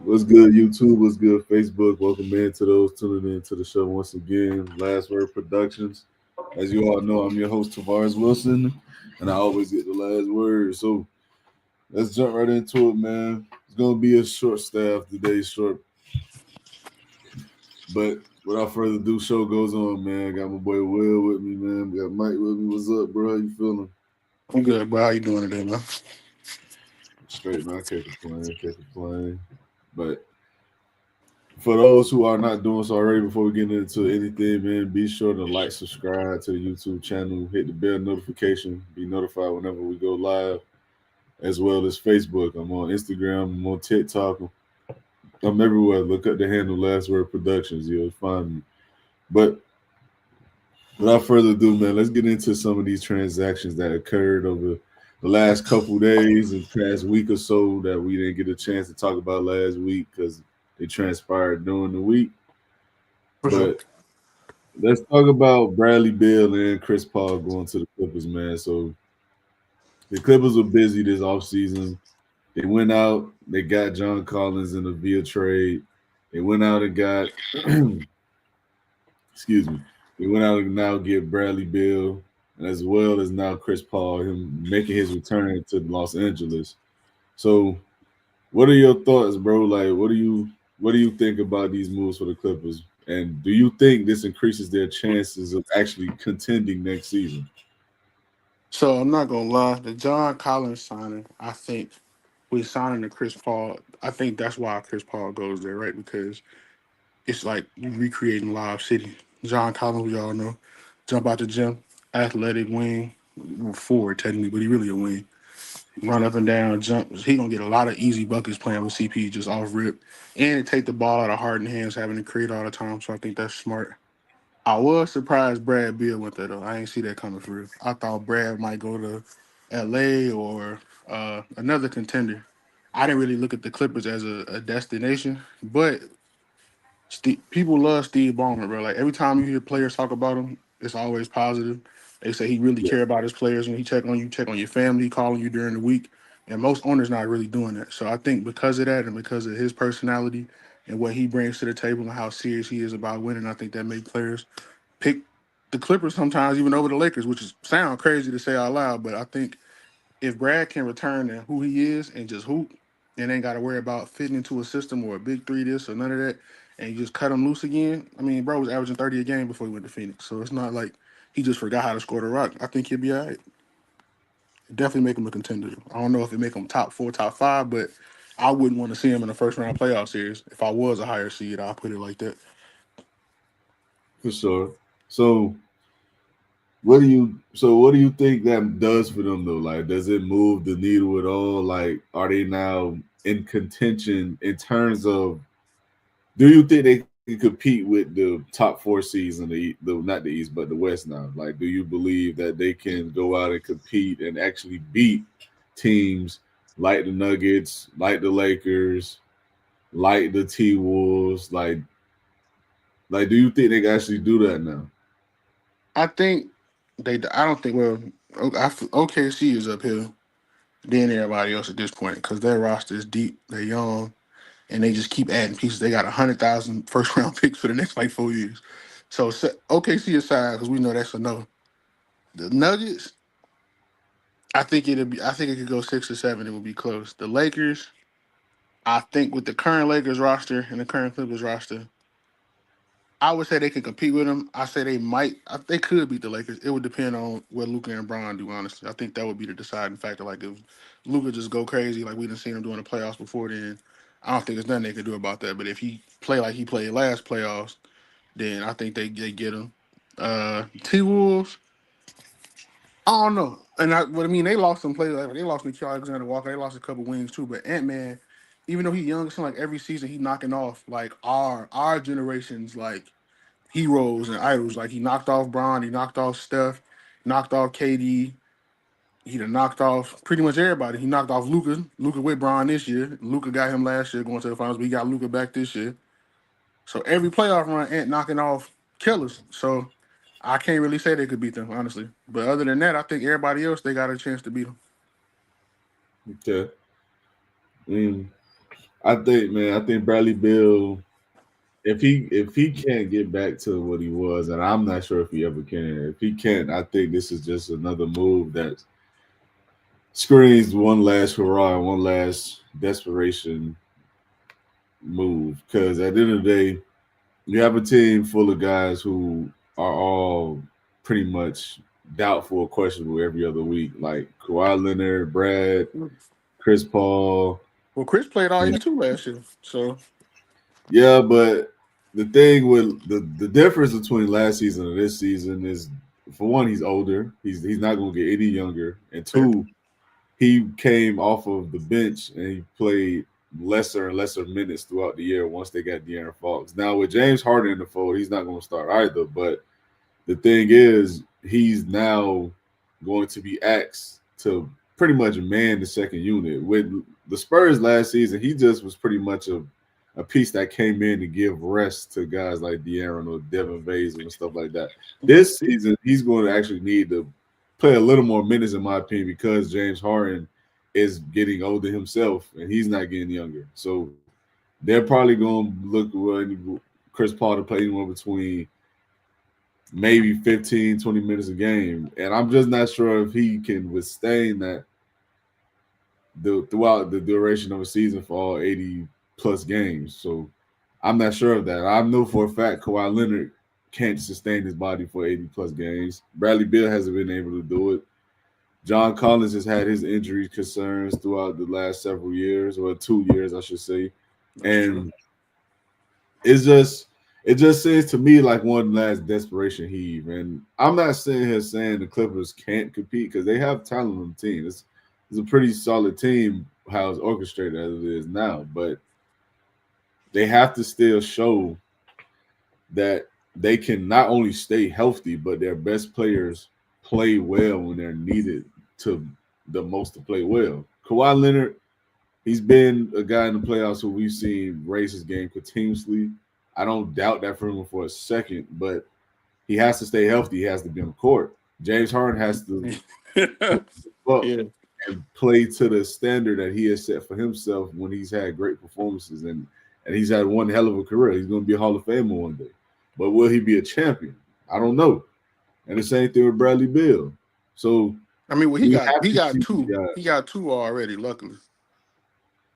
What's good, YouTube? What's good, Facebook? Welcome in to those tuning in to the show once again. Last Word Productions. As you all know, I'm your host, Tavares Wilson, and I always get the last word. So let's jump right into it, man. It's going to be a short staff today, short. But without further ado, show goes on, man. I got my boy Will with me, man. We got Mike with me. What's up, bro? How you feeling? I'm good, bro. How you doing today, man? Straight, man. I can't complain. Can't complain. But for those who are not doing so already, before we get into anything, man, be sure to like, subscribe to the YouTube channel, hit the bell notification, be notified whenever we go live, as well as Facebook. I'm on Instagram, I'm on TikTok, I'm everywhere. Look up the handle Last Word Productions, you'll find me. But without further ado, man, let's get into some of these transactions that occurred over the last couple days and past week or so that we didn't get a chance to talk about last week because they transpired during the week. For sure. But let's talk about Bradley Beal and Chris Paul going to the Clippers, man. So the Clippers were busy this offseason. They went out, they got John Collins in a via trade. They went out and got excuse me. They went out and now get Bradley Beal, as well as now Chris Paul, him making his return to Los Angeles. So what are your thoughts, bro? Like what do you think about these moves for the Clippers? And do you think this increases their chances of actually contending next season? So I'm not gonna lie, the John Collins signing, I think we signing the Chris Paul. I think that's why Chris Paul goes there, right? Because it's like you recreating Live City. John Collins, we all know, jump out the gym, athletic wing, forward technically, but he really a wing. Run up and down, jump. He gonna get a lot of easy buckets playing with CP just off rip, and it take the ball out of Harden hands, having to create all the time. So I think that's smart. I was surprised Brad Beal went there though. I ain't see that coming for real. I thought Brad might go to LA or another contender. I didn't really look at the Clippers as a destination, but people love Steve Ballmer, bro. Like every time you hear players talk about him, it's always positive. They say he really Yeah, care about his players when he check on your family, calling you during the week. And most owners not really doing that. So I think because of that and because of his personality and what he brings to the table and how serious he is about winning, I think that make players pick the Clippers sometimes even over the Lakers, which is sound crazy to say out loud, but I think if Brad can return to who he is and just hoop and ain't got to worry about fitting into a system or a big three this or none of that, and you just cut him loose again. I mean, bro was averaging 30 a game before he went to Phoenix, so it's not like he just forgot how to score the rock. I think he'll be all right. Definitely make him a contender. I don't know if it make him top four, top five, but I wouldn't want to see him in the first round playoff series. If I was a higher seed, I'll put it like that. for sure. So what do you think that does for them though? Like, does it move the needle at all? Like, are they now in contention in terms of do you think they can compete with the top four seeds in the not the East but the West now? Like, do you believe that they can go out and compete and actually beat teams like the Nuggets, like the Lakers, like the T Wolves? Like, do you think they can actually do that now? I think I don't think. Well, OKC is uphill than everybody else at this point because their roster is deep. They're young and they just keep adding pieces. They got 100,000 first round picks for the next like 4 years. So OKC aside, because we know that's a no. The Nuggets, I think it'll be. I think it could go 6 or 7. It would be close. The Lakers, I think with the current Lakers roster and the current Clippers roster, I would say they can compete with them. I say they might. They could beat the Lakers. It would depend on what Luca and Bron do. Honestly, I think that would be the deciding factor. Like if Luca just go crazy, like we didn't see him doing the playoffs before, then I don't think there's nothing they could do about that. But if he play like he played last playoffs, then I think they get him. T Wolves, I don't know. And what I mean, they lost some players. Like, they lost Nikhil Alexander Walker. They lost a couple wings too. But Ant Man, even though he's young, it seems like every season he knocking off like our generation's like heroes and idols. Like he knocked off Braun, he knocked off Steph, knocked off KD. He done knocked off pretty much everybody. He knocked off Luca. Luca with Braun this year. Luca got him last year going to the finals, but he got Luca back this year. So every playoff run, Ant knocking off killers. So I can't really say they could beat them, honestly. But other than that, I think everybody else they got a chance to beat them. Okay. I mean, I think Bradley Bill, if he can't get back to what he was, and I'm not sure if he ever can. If he can't, I think this is just another move that screens one last hurrah, one last desperation move. Because at the end of the day, you have a team full of guys who are all pretty much doubtful or questionable every other week, like Kawhi Leonard, Brad, Chris Paul. Well, Chris played all You know, 82 last year, so yeah, but the thing with the difference between last season and this season is, for one, he's older. He's not going to get any younger, and fair. two, he came off of the bench and he played lesser and lesser minutes throughout the year once they got De'Aaron Fox. Now with James Harden in the fold, he's not going to start either. But the thing is, he's now going to be asked to pretty much man the second unit. With the Spurs last season, he just was pretty much a piece that came in to give rest to guys like De'Aaron or Devin Vaser and stuff like that. This season, he's going to actually need to play a little more minutes, in my opinion, because James Harden is getting older himself and he's not getting younger. So they're probably going to look for Chris Paul to play anywhere between maybe 15, 20 minutes a game. And I'm just not sure if he can withstand that throughout the duration of a season for all 80 plus games. So I'm not sure of that. I know for a fact Kawhi Leonard can't sustain his body for 80 plus games. Bradley Beal hasn't been able to do it. John Collins has had his injury concerns throughout the last several years, or 2 years, I should say. That's true. And it just seems to me like one last desperation heave. And I'm not sitting here saying the Clippers can't compete because they have talent on the team. It's a pretty solid team how it's orchestrated as it is now, but they have to still show that they can not only stay healthy, but their best players play well when they're needed to the most to play well. Kawhi Leonard, he's been a guy in the playoffs who we've seen raise his game continuously. I don't doubt that for him for a second, but he has to stay healthy. He has to be on the court. James Harden has to up Yeah, and play to the standard that he has set for himself when he's had great performances and he's had one hell of a career. He's going to be a Hall of Famer one day, but will he be a champion? I don't know. And the same thing with Bradley Beal. So I mean, well, he we got have he to got see these two. guys. He got two already. Luckily, he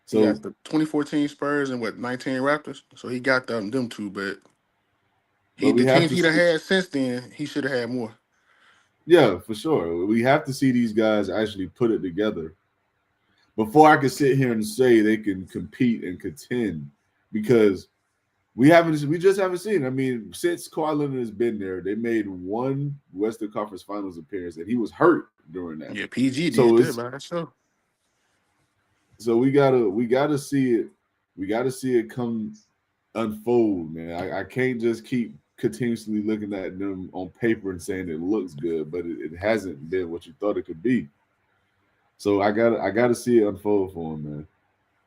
So, got the 2014 Spurs and 19 Raptors. So he got them two, but but we the have teams to he'd have see, had since then, he should have had more. yeah, for sure. We have to see these guys actually put it together before I can sit here and say they can compete and contend, because we just haven't seen. I mean, since Kawhi Leonard has been there, they made one Western Conference Finals appearance, and he was hurt during that. Yeah, PG did So that it's by himself. so we gotta see it. We gotta see it come unfold, man. I can't just keep continuously looking at them on paper and saying it looks good, but it hasn't been what you thought it could be. So I gotta see it unfold for them, man.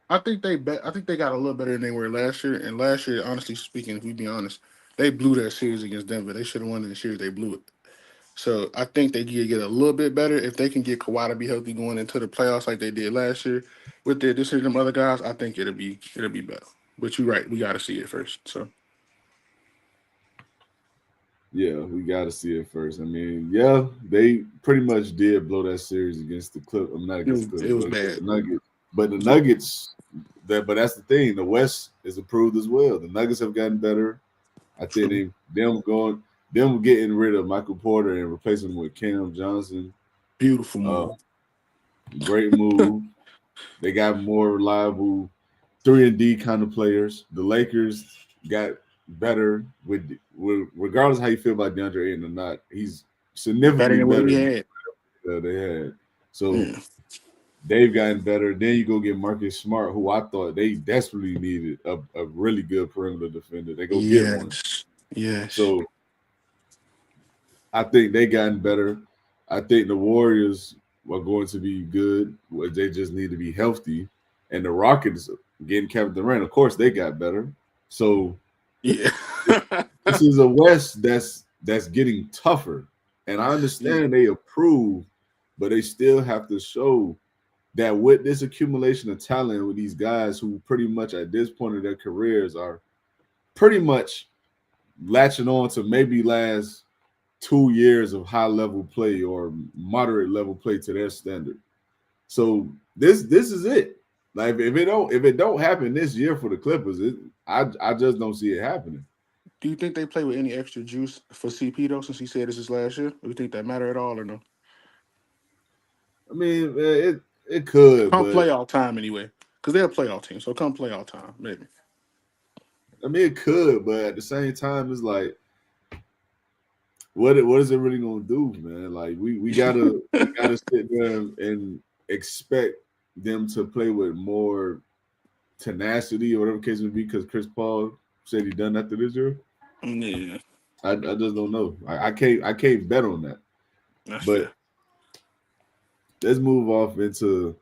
I think they got a little better than they were last year. And last year, honestly speaking, if we be honest, they blew that series against Denver. They should have won in the series. They blew it. So I think they get a little bit better if they can get Kawhi to be healthy going into the playoffs like they did last year with the addition of them other guys. I think it'll be better. But you're right, we got to see it first. So Yeah, we got to see it first. I mean, yeah, they pretty much did blow that series against the Clip. I'm not against the it Clippers, was but against bad. the Nuggets. But the Nuggets, but that's the thing. The West is improved as well. The Nuggets have gotten better. I think True. them getting rid of Michael Porter and replacing him with Cam Johnson. Beautiful Uh, move. Great move. They got more reliable 3-and-D kind of players. The Lakers got better with regardless of how you feel about DeAndre Ayton or not. He's Better significantly than what better we than had. they had. So Yeah. they've gotten better. Then you go get Marcus Smart, who I thought they desperately needed a really good perimeter defender. They go get one. Yes. Yes. So I think they gotten better. I think the Warriors are going to be good. They just need to be healthy. And the Rockets getting Kevin Durant, of course, they got better. So Yeah. this is a West that's getting tougher. And I yeah. understand they approve, but they still have to show that with this accumulation of talent with these guys who pretty much at this point of their careers are pretty much latching on to maybe last 2 years of high level play or moderate level play to their standard. So this is it. Like if it don't happen this year for the Clippers, I just don't see it happening. Do you think they play with any extra juice for CP though, since he said this is last year? Do you think that matter at all or no? I mean, it could, Come but playoff time anyway, because they're a playoff team. So come playoff time, maybe. I mean it could, but at the same time, it's like what is it really gonna do, man? Like we gotta sit there and expect them to play with more tenacity or whatever the case may be, because Chris Paul said he done after this year. Yeah, I just don't know. I can't bet on that. that's But fair. let's move off into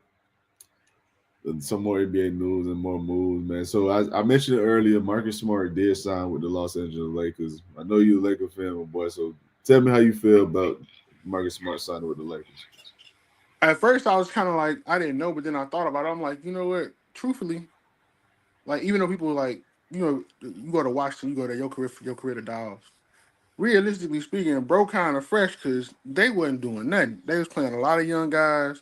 some more NBA news and more moves, man. So I mentioned it earlier. Marcus Smart did sign with the Los Angeles Lakers. I know you're a Laker fan, my boy. So tell me how you feel about Marcus Smart signing with the Lakers. At first, I was kind of like, I didn't know, but then I thought about it. I'm like, you know what? Truthfully, like, even though people were like, you go to Washington, you go to your career to die off. Realistically speaking, bro, kind of fresh because they wasn't doing nothing. They was playing a lot of young guys,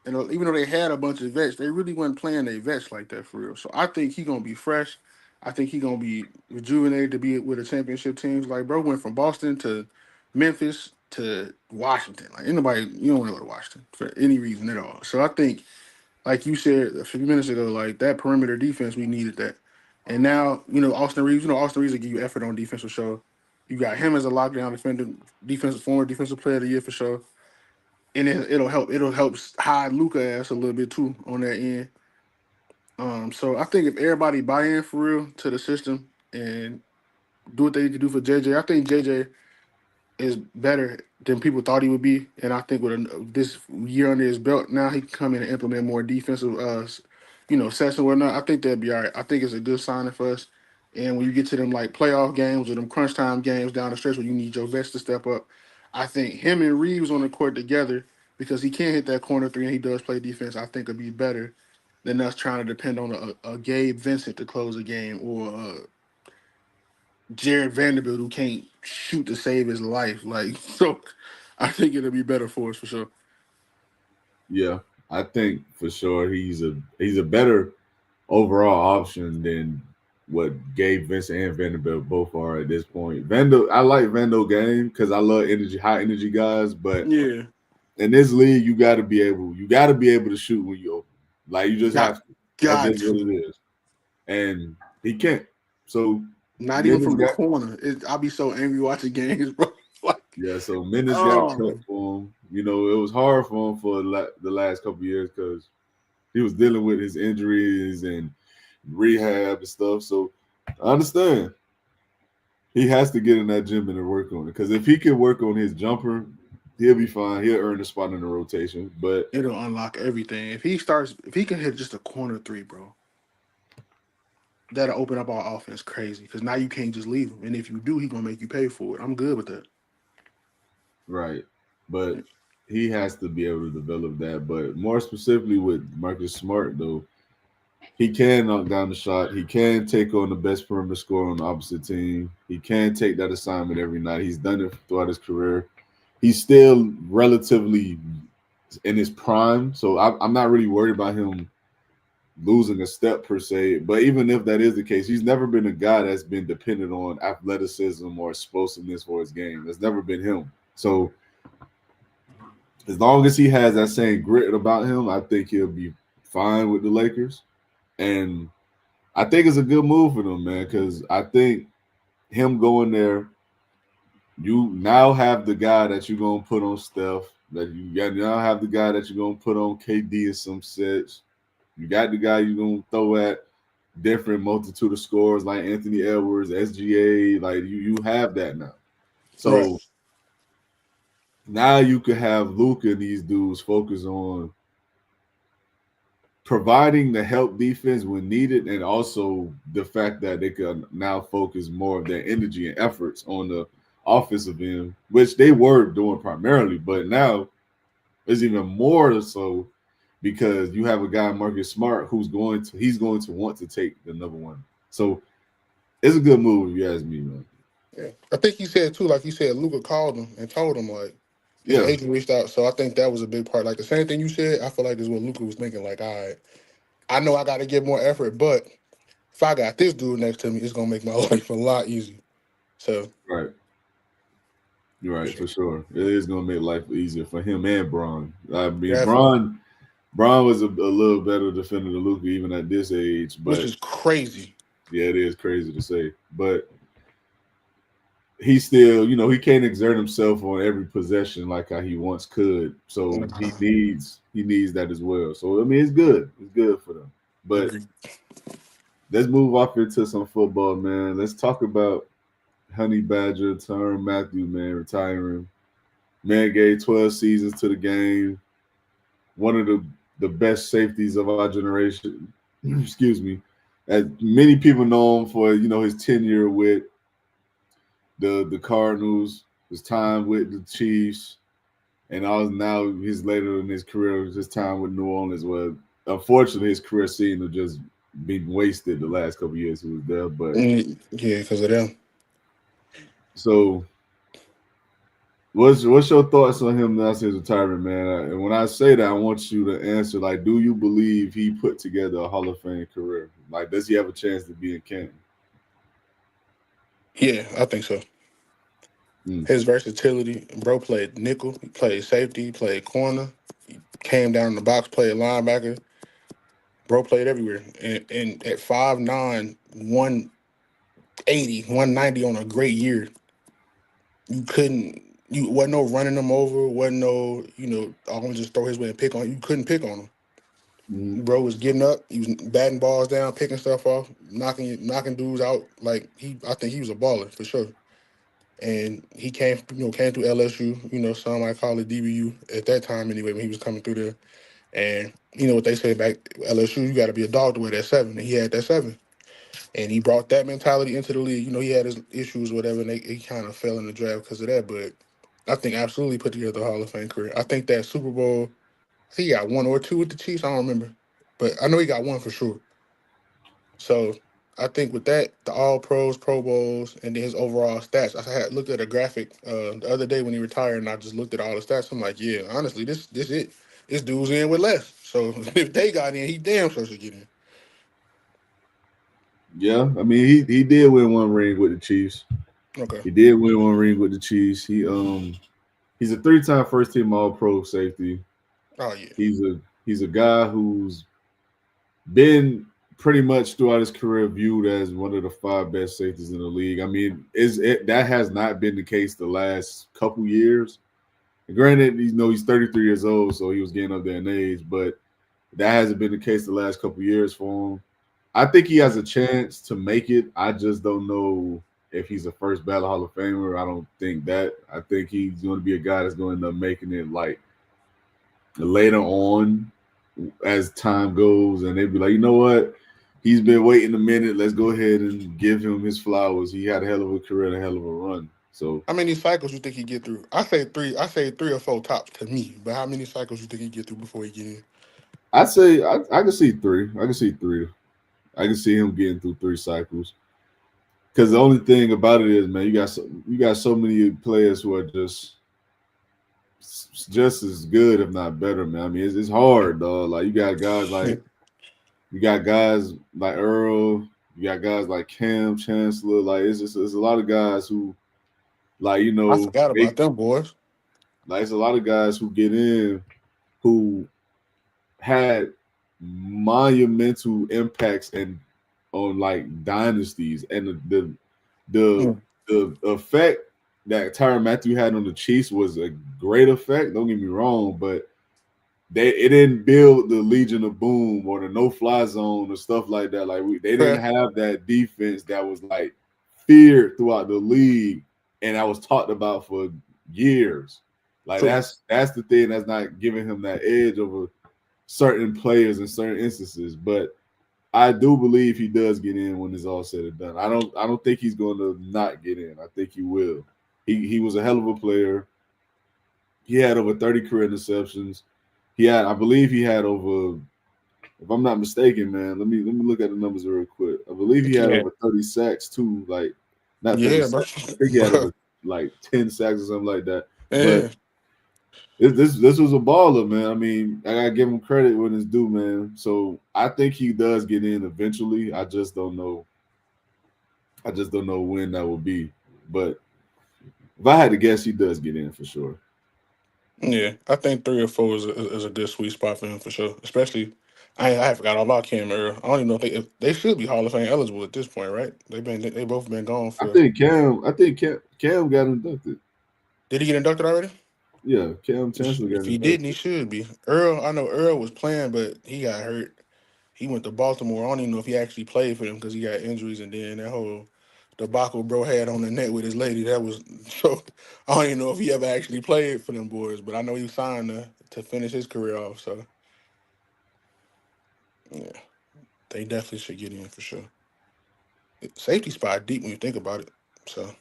and even though they had a bunch of vets, they really wasn't playing their vets like that for real. So I think he gonna be fresh. I think he gonna be rejuvenated to be with the championship teams. Like, bro went from Boston to Memphis to Washington. Like, anybody, you don't want to go to Washington for any reason at all. So I think, like you said a few minutes ago, like that perimeter defense, we needed that. And now, Austin Reeves, Austin Reeves will give you effort on defense for sure. You got him as a lockdown defender, former defensive player of the year for sure. And it'll help. It'll help hide Luka ass a little bit too on that end. So I think if everybody buy in for real to the system and do what they need to do for JJ, I think JJ is better than people thought he would be. And I think with this year under his belt, now he can come in and implement more defensive, sets and whatnot. I think that'd be all right. I think it's a good signing for us. And when you get to them like playoff games or them crunch time games down the stretch where you need your vets to step up, I think him and Reeves on the court together, because he can't hit that corner three and he does play defense, I think would be better than us trying to depend on a Gabe Vincent to close a game or Jared Vanderbilt who can't shoot to save his life. Like, so I think it'll be better for us for sure. Yeah, I think for sure he's a better overall option than what Gabe Vincent and Vanderbilt both are at this point. I like Vandal game because I love high energy guys, but Yeah. in this league, you got to be able to shoot when you open. Like you just Got have to. That's got just what to. it is, and he can't. So Not even minutes from the got corner. I'll be so angry watching games, bro. Like, yeah. So minutes got cut oh, for him. It was hard for him for the last couple of years because he was dealing with his injuries and rehab and stuff. So I understand he has to get in that gym and work on it. Because if he can work on his jumper, he'll be fine. He'll earn a spot in the rotation. But it'll unlock everything. If he can hit just a corner three, bro, that'll open up our offense crazy. Because now you can't just leave him. And if you do, he gonna make you pay for it. I'm good with that. right, but he has to be able to develop that. But more specifically with Marcus Smart, though, he can knock down the shot. He can take on the best perimeter scorer on the opposite team. He can take that assignment every night. He's done it throughout his career. He's still relatively in his prime, so I'm not really worried about him losing a step per se. But even if that is the case, he's never been a guy that's been dependent on athleticism or explosiveness for his game. That's never been him. So as long as he has that same grit about him, I think he'll be fine with the Lakers. And I think it's a good move for them, man, because I think him going there, you now have the guy that you're gonna put on Steph, that you got now have the guy that you're gonna put on KD in some sets. You got the guy you're gonna throw at different multitude of scores like Anthony Edwards, SGA. Like you have that now. Right. So now you could have Luka and these dudes focus on providing the help defense when needed, and also the fact that they could now focus more of their energy and efforts on the offensive end, which they were doing primarily, but now it's even more so because you have a guy Marcus Smart he's going to want to take the number one. So it's a good move if you ask me, man. Yeah. I think he said too, like you said, Luka called him and told him like his Yeah, agent reached out. So I think that was a big part. Like the same thing you said, I feel like is what Luka was thinking. Like, all right, I know I got to give more effort, but if I got this dude next to me, it's gonna make my life a lot easier. So right. You're for right, sure, for sure. It is gonna make life easier for him and Braun. I mean, definitely, Braun was a little better defender than Luka even at this age, which but is crazy. yeah, it is crazy to say. But he still, he can't exert himself on every possession like how he once could. So Nah, he needs that as well. So I mean, it's good. It's good for them. But agreed. let's move off into some football, man. Let's talk about Honey Badger, Tyrann Mathieu, man, retiring. Man gave 12 seasons to the game. One of the best safeties of our generation. Excuse me. As many people know him for, his tenure with the Cardinals, his time with the Chiefs, and all now his later in his career, his time with New Orleans. Well, unfortunately, his career seemed to just be wasted the last couple of years he was there. But Yeah, because of them. so, what's your thoughts on him announcing his retirement, man? And when I say that, I want you to answer like, do you believe he put together a Hall of Fame career? Like, does he have a chance to be in Canton? Yeah, I think so. Mm. His versatility, bro played nickel, he played safety, he played corner, came down in the box, played linebacker. Bro played everywhere. And at 5'9", 180, 190 on a great year, you couldn't you wasn't no running him over, wasn't no, I'm gonna just throw his way and pick on. You couldn't pick on him. Mm. Bro was getting up, he was batting balls down, picking stuff off, knocking dudes out. Like I think he was a baller for sure. And he came through LSU, some might call it DBU at that time anyway when he was coming through there. And you know what they say back LSU, you got to be a dog to wear that seven, and he had that seven, and he brought that mentality into the league. He had his issues, or whatever, and he kind of fell in the draft because of that. But I think absolutely put together a Hall of Fame career. I think that Super Bowl, he got one or two with the Chiefs. I don't remember, but I know he got one for sure. So I think with that, the All Pros, Pro Bowls, and then his overall stats. I had looked at a graphic the other day when he retired, and I just looked at all the stats. I'm like, yeah, honestly, this it. This dude's in with less. So if they got in, he damn sure should get in. Yeah, I mean, he did win one ring with the Chiefs. Okay. He did win one ring with the Chiefs. He's a three-time first team All Pro safety. Oh yeah. He's a guy who's been pretty much throughout his career viewed as one of the five best safeties in the league. I mean, that has not been the case the last couple years. Granted, he's 33 years old, so he was getting up there in age, but that hasn't been the case the last couple years for him. I think he has a chance to make it. I just don't know if he's a first ballot Hall of Famer. I don't think that. I think he's going to be a guy that's going to end up making it like later on as time goes, and they'd be like, you know what? He's been waiting a minute. Let's go ahead and give him his flowers. He had a hell of a career and a hell of a run. So How many cycles you think he get through? I say three. I say three or four tops to me. But how many cycles you think he get through before he get in? I'd say I can see three. I can see three. I can see him getting through three cycles. Because the only thing about it is, man, you got so many players who are just as good, if not better, man. I mean, it's hard, dog. Like you got guys like Earl, you got guys like Cam Chancellor. Like it's a lot of guys who like I forgot about they them boys. like it's a lot of guys who get in who had monumental impacts and on like dynasties and the Hmm. the effect that Tyrann Mathieu had on the Chiefs was a great effect. Don't get me wrong, but it didn't build the Legion of Boom or the no fly zone or stuff like that. Like they didn't Fair. have that defense that was like feared throughout the league and that was talked about for years. Like True. that's the thing that's not giving him that edge over certain players in certain instances. But I do believe he does get in when it's all said and done. I don't think he's going to not get in. I think he will. He was a hell of a player. He had over 30 career interceptions. I believe he had over. If I'm not mistaken, man, let me look at the numbers real quick. I believe he had Yeah, over 30 sacks too. Like not 30 yeah, bro. sacks. I think he had over like 10 sacks or something like that. Yeah, But this was a baller, man. I mean, I gotta give him credit when it's due, man. So I think he does get in eventually. I just don't know. I just don't know when that will be. But if I had to guess, he does get in for sure. yeah. I think 3 or 4 is a good sweet spot for him for sure. Especially, I forgot all about Cam Earl. I don't even know if they should be Hall of Fame eligible at this point, right? They both been gone I for. think Cam got inducted. Did he get inducted already? Yeah, Cam Chancellor If got he didn't, he inducted. should be. Earl, I know Earl was playing, but he got hurt. He went to Baltimore. I don't even know if he actually played for them because he got injuries, and then that whole debacle bro had on the net with his lady. That was so. I don't even know if he ever actually played for them boys, but I know he signed to finish his career off. So yeah, they definitely should get in for sure. Safety spot deep when you think about it. So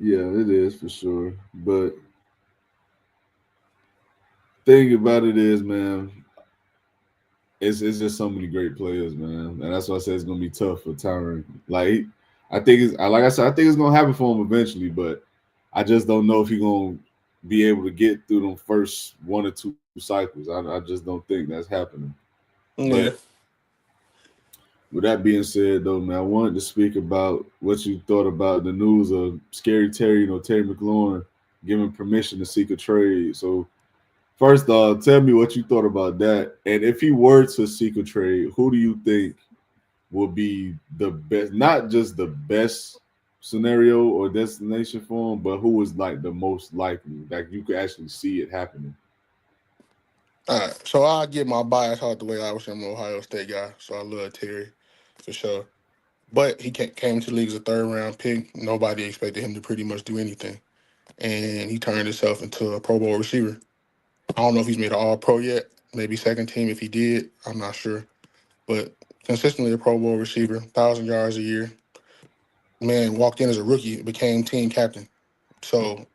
Yeah, it is for sure. But thing about it is, man, it's just so many great players, man, and that's why I said it's gonna be tough for Tyron. Like, I think it's like I said, I think it's gonna happen for him eventually, but I just don't know if he's gonna be able to get through them first 1 or 2 cycles. I just don't think that's happening. But yeah, with that being said, though, man, I wanted to speak about what you thought about the news of Scary Terry, Terry McLaurin giving permission to seek a trade. So first off, tell me what you thought about that. And if he were to seek a trade, who do you think will be the best, not just the best scenario or destination for him, but who is like the most likely? Like you could actually see it happening. all right. So I get my bias out the way. Obviously, I'm an Ohio State guy, so I love Terry for sure. But he came to the league as a third round pick. Nobody expected him to pretty much do anything. And he turned himself into a Pro Bowl receiver. I don't know if he's made an All Pro yet. Maybe second team if he did. I'm not sure. But consistently a Pro Bowl receiver, 1,000 yards a year. Man, walked in as a rookie, became team captain. So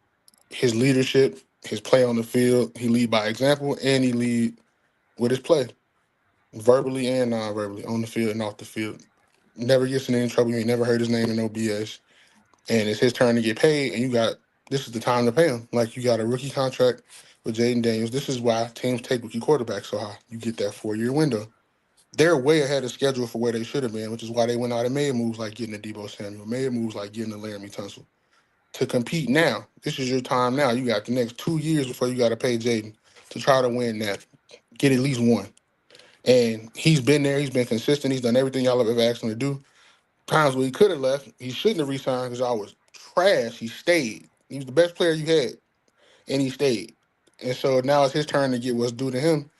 his leadership, his play on the field, he lead by example and he lead with his play, verbally and non-verbally, on the field and off the field. Never gets in any trouble. You ain't never heard his name in no BS. And it's his turn to get paid, and this is the time to pay him. Like you got a rookie contract with Jaden Daniels. This is why teams take rookie quarterbacks so high. You get that 4 year window. They're way ahead of schedule for where they should have been, which is why they went out and made moves like getting a Debo Samuel, made moves like getting a Laramie Tunsil. To compete now, this is your time now. You got the next 2 years before you got to pay Jaden to try to win that, get at least one. And he's been there. He's been consistent. He's done everything y'all have ever asked him to do. Times where he could have left, he shouldn't have resigned because y'all was trash. He stayed. He was the best player you had, and he stayed. And so now it's his turn to get what's due to him.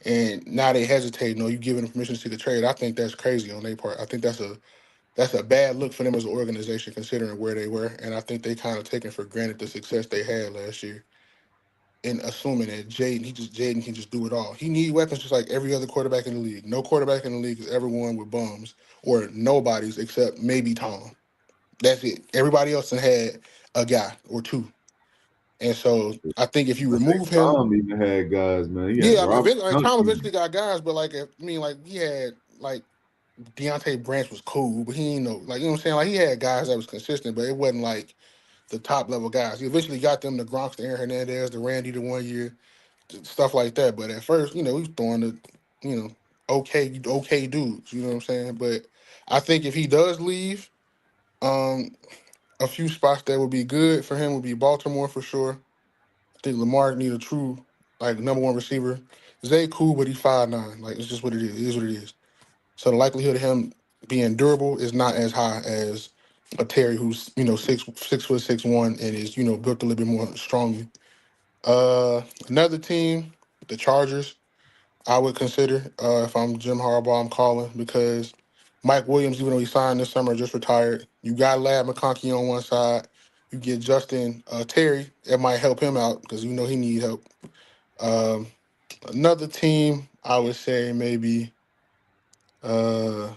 And now they hesitate. No, you giving him permission to seek a trade. I think that's crazy on their part. I think that's a bad look for them as an organization, considering where they were. And I think they kind of taken for granted the success they had last year, and assuming that Jaden can just do it all. He need weapons just like every other quarterback in the league. No quarterback in the league has ever won with bums or nobody's except maybe Tom. That's it. Everybody else done had a guy or two. And so I think if you I think remove him, Tom even had guys, man. He had yeah, I mean, Robert Tom Tunyon. eventually got guys, but like he had like Deontay Branch was cool, but he ain't no like you know what I'm saying. Like he had guys that was consistent, but it wasn't like the top level guys. He eventually got them the Gronks, the Aaron Hernandez, the Randy the 1 year, stuff like that. But at first, he was throwing the okay dudes. You know what I'm saying? But I think if he does leave, um, a few spots that would be good for him would be Baltimore for sure. I think Lamar need a true like #1 receiver. Zay cool, but he's 5'9". Like it's just what it is. It is what it is. So the likelihood of him being durable is not as high as a Terry who's 6'6" 6'1" and is built a little bit more strongly. Another team, the Chargers. I would consider if I'm Jim Harbaugh, I'm calling because Mike Williams, even though he signed this summer, just retired. You got Lad McConkey on one side. You get Justin Terry. It might help him out because he need help. Um, Another team, I would say maybe uh,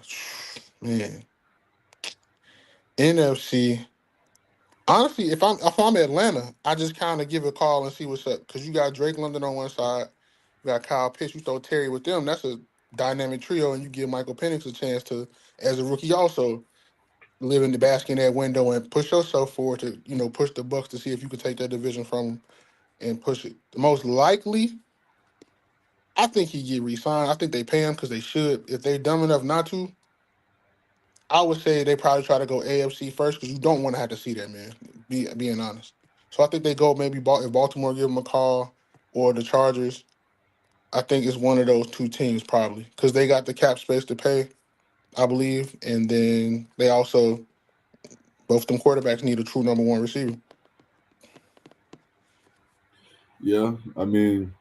man NFC. Honestly, if I'm Atlanta, I just kind of give a call and see what's up because you got Drake London on one side, you got Kyle Pitts, you throw Terry with them. That's a dynamic trio, and you give Michael Penix a chance to, as a rookie, also live in the basket in that window and push yourself forward to push the Bucks to see if you could take that division from 'em and push it. The most likely, I think he get re-signed. I think they pay him because they should. If they dumb enough not to, I would say they probably try to go AFC first because you don't want to have to see that, man. Being honest. So I think they go maybe if Baltimore give them a call or the Chargers. I think it's one of those two teams probably because they got the cap space to pay, I believe, and then they also both them quarterbacks need a true number one receiver. Yeah, I mean,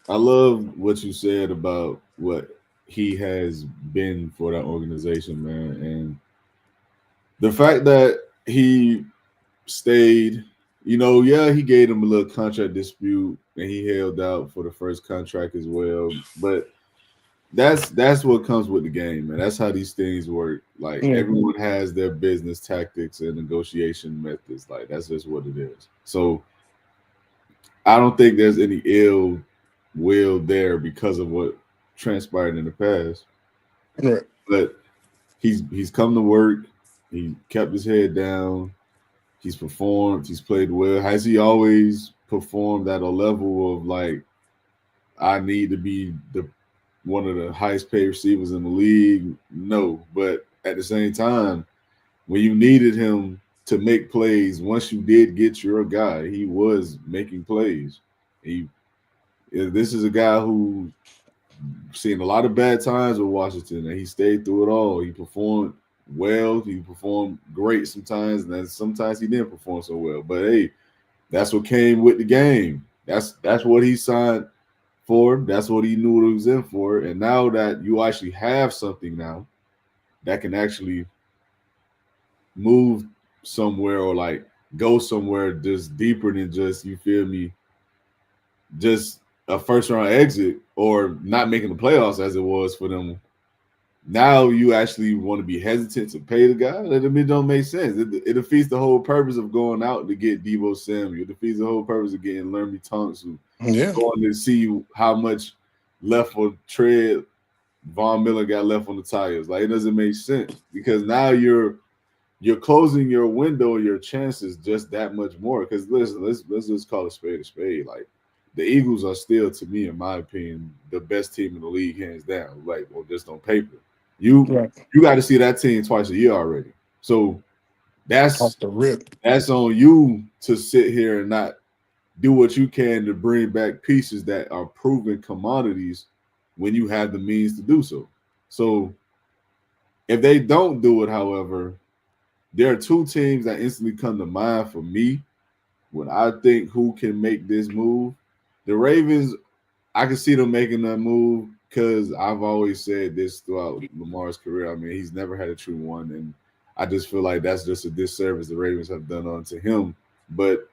I love what you said about what he has been for that organization, man, and the fact that he stayed. Yeah, he gave him a little contract dispute and he held out for the first contract as well. But that's what comes with the game, man. That's how these things work. Like Yeah, everyone has their business tactics and negotiation methods. Like that's just what it is. So I don't think there's any ill will there because of what transpired in the past. right. But he's come to work. He kept his head down. He's performed. He's played well. Has he always performed at a level of like I need to be the one of the highest paid receivers in the league? No, but at the same time, when you needed him to make plays, once you did get your guy, he was making plays. He this is a guy who seen a lot of bad times with Washington, and he stayed through it all. He performed well. He performed great sometimes, and then sometimes he didn't perform so well. But hey, that's what came with the game. That's what he signed for. That's what he knew what he was in for. And now that you actually have something now that can actually move somewhere or like go somewhere just deeper than just you feel me, just a first round exit or not making the playoffs as it was for them. Now you actually want to be hesitant to pay the guy. That it don't make sense. It defeats the whole purpose of going out to get Debo Samuel. It defeats the whole purpose of getting Lermy Thompson, Yeah, going to see how much left for tread Von Miller got left on the tires. Like it doesn't make sense because now you're closing your window, your chances just that much more. Because listen, let's just call a spade a spade. Like the Eagles are still, to me, in my opinion, the best team in the league, hands down. Like, or just on paper, you right. you got to see that team twice a year already. So Off that's the rip. that's on you to sit here and not do what you can to bring back pieces that are proven commodities when you have the means to do so. So if they don't do it, however, there are two teams that instantly come to mind for me when I think who can make this move. The Ravens, I can see them making that move because I've always said this throughout Lamar's career. I mean, he's never had a true one, and I just feel like that's just a disservice the Ravens have done onto him. But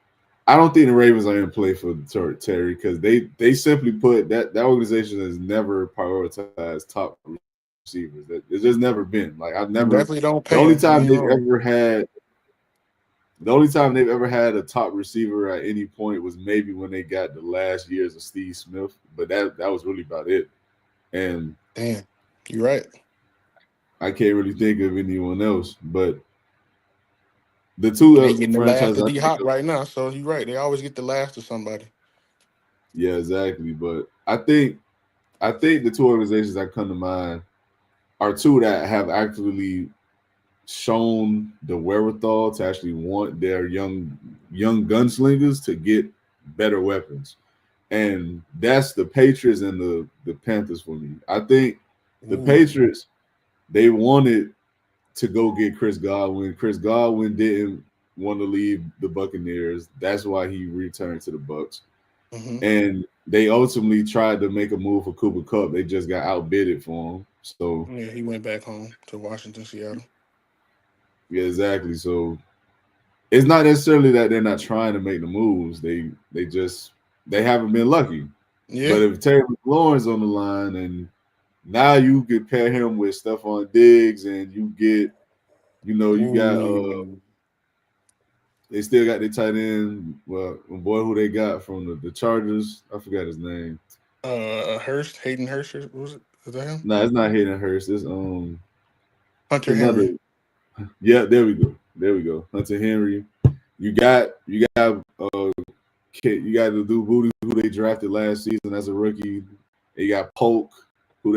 I don't think the Ravens are in play for Terry because they simply put that organization has never prioritized top receivers. That it's just never been. Like I've never Definitely don't the pay only him. You time ain't they've wrong. ever had the only time they've ever had a top receiver at any point was maybe when they got the last years of Steve Smith, but that was really about it. And Damn, you're right. I can't really think of anyone else. But the two And they getting the last franchises of I D think Hop of, right now, so you're right. They always get the last of somebody. yeah, exactly. But I think the two organizations that come to mind are two that have actually shown the wherewithal to actually want their young gunslingers to get better weapons. And that's the Patriots and the Panthers for me. I think the Ooh. Patriots they wanted to go get Chris Godwin. Chris Godwin didn't want to leave the Buccaneers. That's why he returned to the Bucks. Hmm. And they ultimately tried to make a move for Cooper Cup. They just got outbidded for him. So Yeah, he went back home to Washington, Seattle. yeah, exactly. So it's not necessarily that they're not trying to make the moves. They haven't been lucky. Yeah. But if Terry McLaurin's on the line and now you could pair him with Stephon Diggs and you get, you got Ooh. They still got their tight end. Well, boy, who they got from the Chargers? I forgot his name. Hurst, Hayden Hurst, was it? Is that him? No, it's not Hayden Hurst. It's Hunter another. Henry. Yeah, there we go. There we go. Hunter Henry. You got you got the dude Booty who they drafted last season as a rookie. You got Polk who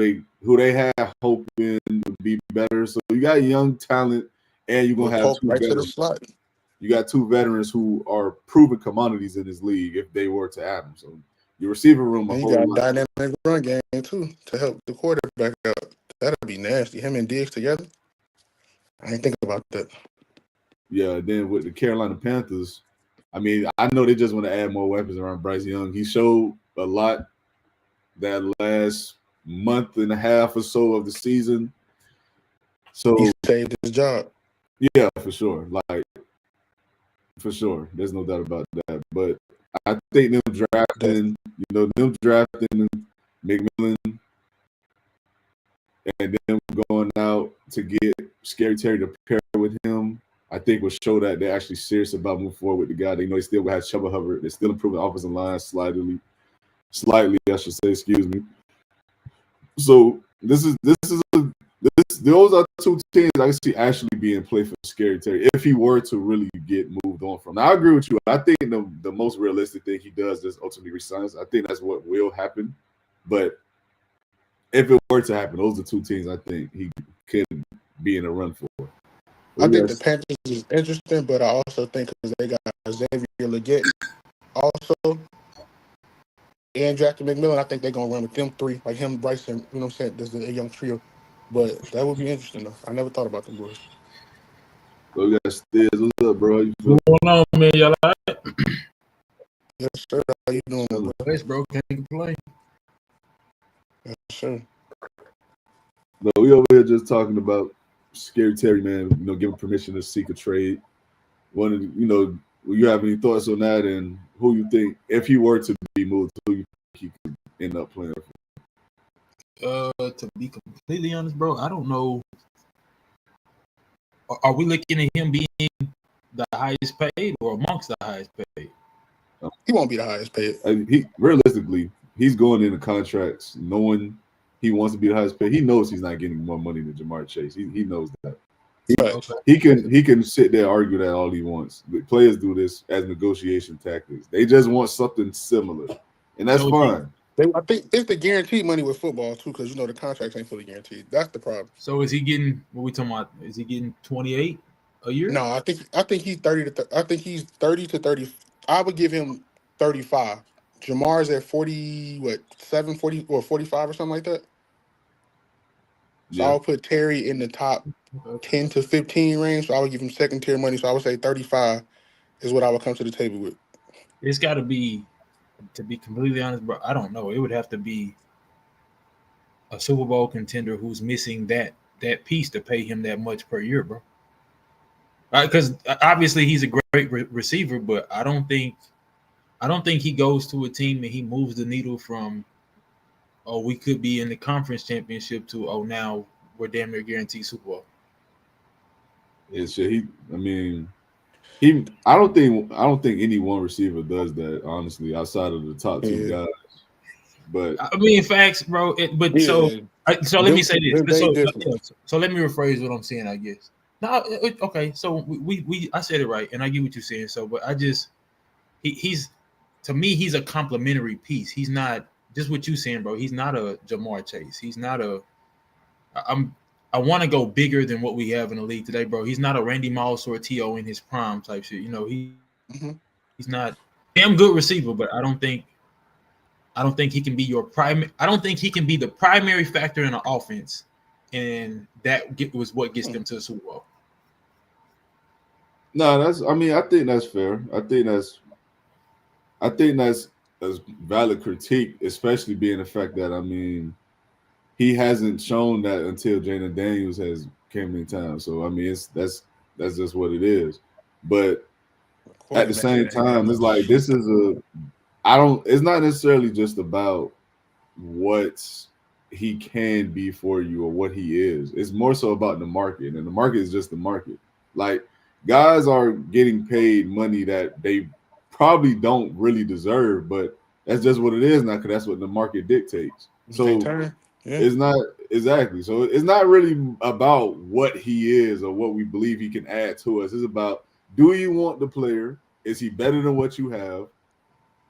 they have hoping to be better. So you got young talent, and you're With gonna have Polk two right to the veterans. slot. You got two veterans who are proven commodities in this league if they were to add them. So your receiver room a And you whole got a lot. dynamic run game too to help the quarterback out. That'd be nasty. Him and Diggs together. I ain't think about that. Yeah, then with the Carolina Panthers, I mean, I know they just want to add more weapons around Bryce Young. He showed a lot that last month and a half or so of the season. He So saved his job. yeah, for sure. Like for sure. There's no doubt about that. But I think them drafting McMillan and them going out to get Scary Terry to pair with him, I think will show that they're actually serious about moving forward with the guy. They know they still have Chuba Hubbard. They're still improving the offensive line slightly, I should say, excuse me. So those are two teams I can see actually being played for Scary Terry if he were to really get moved on from. Now I agree with you. I think the most realistic thing he does is ultimately resigns. I think that's what will happen. But if it were to happen, those are two teams I think he could be in a run for. I But think the yes, Panthers is interesting, but I also think because they got Xavier Leggett also and drafted McMillan, I think they're gonna run with them three, like him, Bryson. You know what I'm saying? There's a young trio, but that would be interesting though. I never thought about the boys. so we got Stiz. What's up, bro? You feel What's going on, man? Y'all all right? Yes, sir. How you doing, my boy? Thanks, bro. Can't complain. Yes, sir. No, we over here just talking about Scary Terry, man. Giving permission to seek a trade. Wanted, you have any thoughts on that, and who you think, if he were to be moved, who you think he could end up playing for? To be completely honest, bro, I don't know. Are we looking at him being the highest paid or amongst the highest paid? He won't be the highest paid. He realistically, he's going into contracts knowing he wants to be the highest paid. He knows he's not getting more money than Jamar Chase. He knows that. He can sit there and argue that all he wants. The players do this as negotiation tactics. They just want something similar, and that's fine. I think it's the guaranteed money with football too, because the contracts ain't fully guaranteed. That's the problem. So is he getting? What we talking about? Is he getting 28 a year? No, I think he's 30 to. I think he's 30 to 30. I would give him 35. Jamar's at 40, 40 or 45 or something like that. So I would put Terry in the top 10 to 15 range. So I would give him second tier money. So I would say 35 is what I would come to the table with. It's got to be, to be completely honest, bro. I don't know. It would have to be a Super Bowl contender who's missing that piece to pay him that much per year, bro. Because obviously he's a great receiver, but I don't think he goes to a team and he moves the needle from, oh, we could be in the conference championship to, oh, now we're damn near guaranteed Super Bowl. I don't think any one receiver does that, honestly, outside of the top two guys. But I mean, facts, bro. So let me say this. So let me rephrase what I'm saying, I guess. No, okay. So I said it right, and I get what you're saying. So, but he's to me, he's a complimentary piece. He's not just what you're saying, bro. He's not a Jamar Chase. He's not a. I want to go bigger than what we have in the league today, bro. He's not a Randy Moss or a T.O. in his prime type shit. He's not damn good receiver, but I don't think he can be your primary. I don't think he can be the primary factor in an offense, and that was what gets them to the Super Bowl. No, I think that's fair. I think that's a valid critique, especially being the fact that he hasn't shown that until Jaden Daniels has came in town. So that's just what it is. But at the same time, it's like it's not necessarily just about what he can be for you or what he is. It's more so about the market, and the market is just the market. Like guys are getting paid money that they probably don't really deserve, but that's just what it is now because that's what the market dictates. So it's not exactly. So it's not really about what he is or what we believe he can add to us. It's about, do you want the player? Is he better than what you have?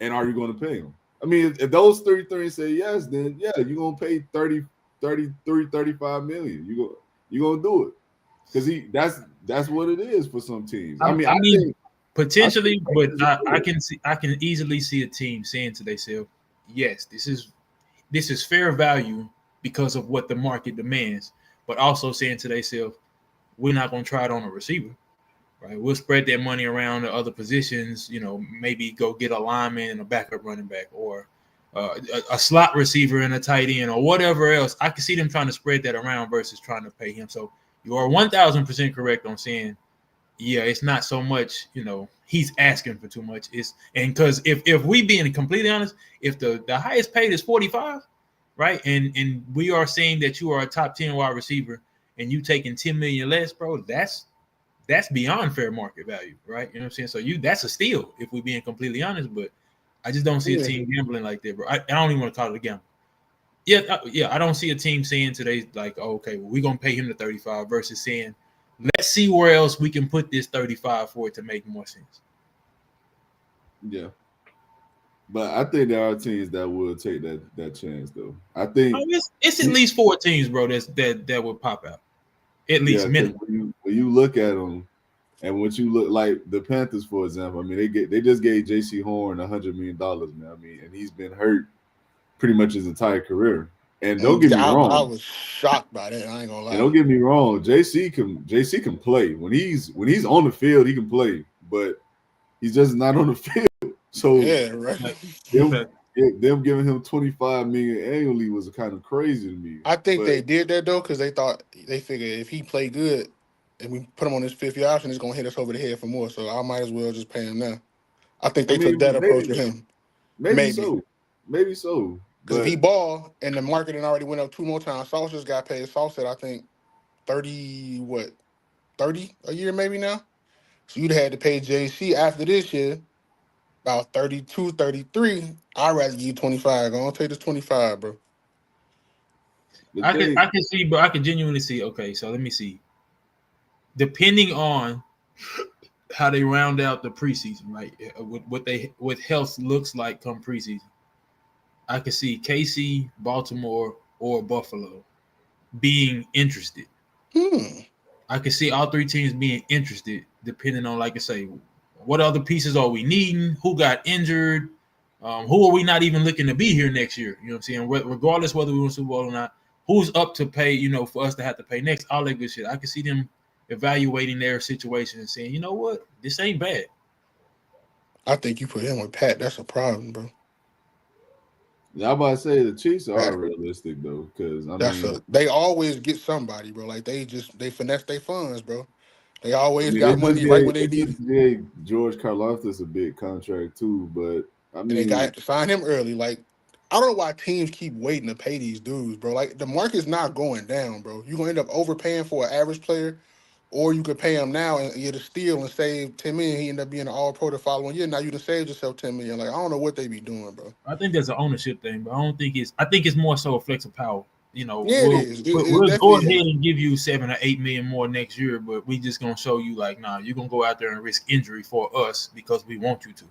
And are you going to pay him? I mean, if those three things say yes, then yeah, you're going to pay 33, 35 million. You're going to do it. Because that's what it is for some teams. I mean, potentially, but I can easily see a team saying to themselves, yes, this is fair value because of what the market demands, but also saying to themselves, we're not going to try it on a receiver, right? We'll spread that money around to other positions, maybe go get a lineman and a backup running back, or a slot receiver and a tight end, or whatever else. I can see them trying to spread that around versus trying to pay him. So you are 1,000% correct on saying, yeah, it's not so much, he's asking for too much. And because if we being completely honest, if the highest paid is 45, right, and we are saying that you are a top 10 wide receiver and you taking 10 million less, bro, that's beyond fair market value, right? You know what I'm saying? So that's a steal if we're being completely honest, but I just don't see a team gambling like that, bro. I don't even want to call it a gamble. Yeah, I don't see a team saying today, like, oh, okay, well, we're going to pay him the 35 versus saying, let's see where else we can put this 35 for it to make more sense. Yeah. But I think there are teams that will take that chance, though. I think it's at least 4 teams, bro, that will pop out. At least minimum. When you look at them, and when you look like the Panthers, for example, I mean, they just gave J.C. Horn $100 million, man. I mean, and he's been hurt pretty much his entire career. And don't get me wrong, I was shocked by that. I ain't gonna lie. And don't get me wrong, JC can play when he's on the field. He can play, but he's just not on the field. So yeah, right. Them giving him $25 million annually was kind of crazy to me. I think they did that though because they figured if he played good and we put him on his 5th year option, it's gonna hit us over the head for more. So I might as well just pay him now. I think they took that approach with him. Maybe so. Because if he ball and the marketing already went up 2 more times, Sauce just got paid. Sauce said I think 30 a year maybe now. So you'd had to pay JC after this year about 32, 33. I'd rather give you 25. Go on, take this 25, bro. I can see, but I can genuinely see. Okay, so let me see. Depending on how they round out the preseason, right? What health looks like come preseason, I could see KC, Baltimore, or Buffalo being interested. I could see all 3 teams being interested, depending on, like I say, what other pieces are we needing? Who got injured? Who are we not even looking to be here next year? You know what I'm saying? Regardless whether we win Super Bowl or not, who's up to pay, for us to have to pay next? All that good shit. I could see them evaluating their situation and saying, you know what? This ain't bad. I think you put him with Pat. That's a problem, bro. Yeah, I'm about to say the Chiefs are realistic though, because they always get somebody, bro. Like they finesse their funds, bro. They always got money right when they need it. George Karlaftis a big contract too, but I mean, and they got to sign him early. Like I don't know why teams keep waiting to pay these dudes, bro. Like the market's not going down, bro. You're gonna end up overpaying for an average player, or you could pay him now and get a steal and save $10 million. He end up being an all-pro the following year. Now you done saved yourself $10 million. Like I don't know what they be doing, bro. I think there's an ownership thing, but I think it's more so a flex of power. We'll go ahead and give you 7 or 8 million more next year, but we just gonna show you like, nah, you're gonna go out there and risk injury for us because we want you to.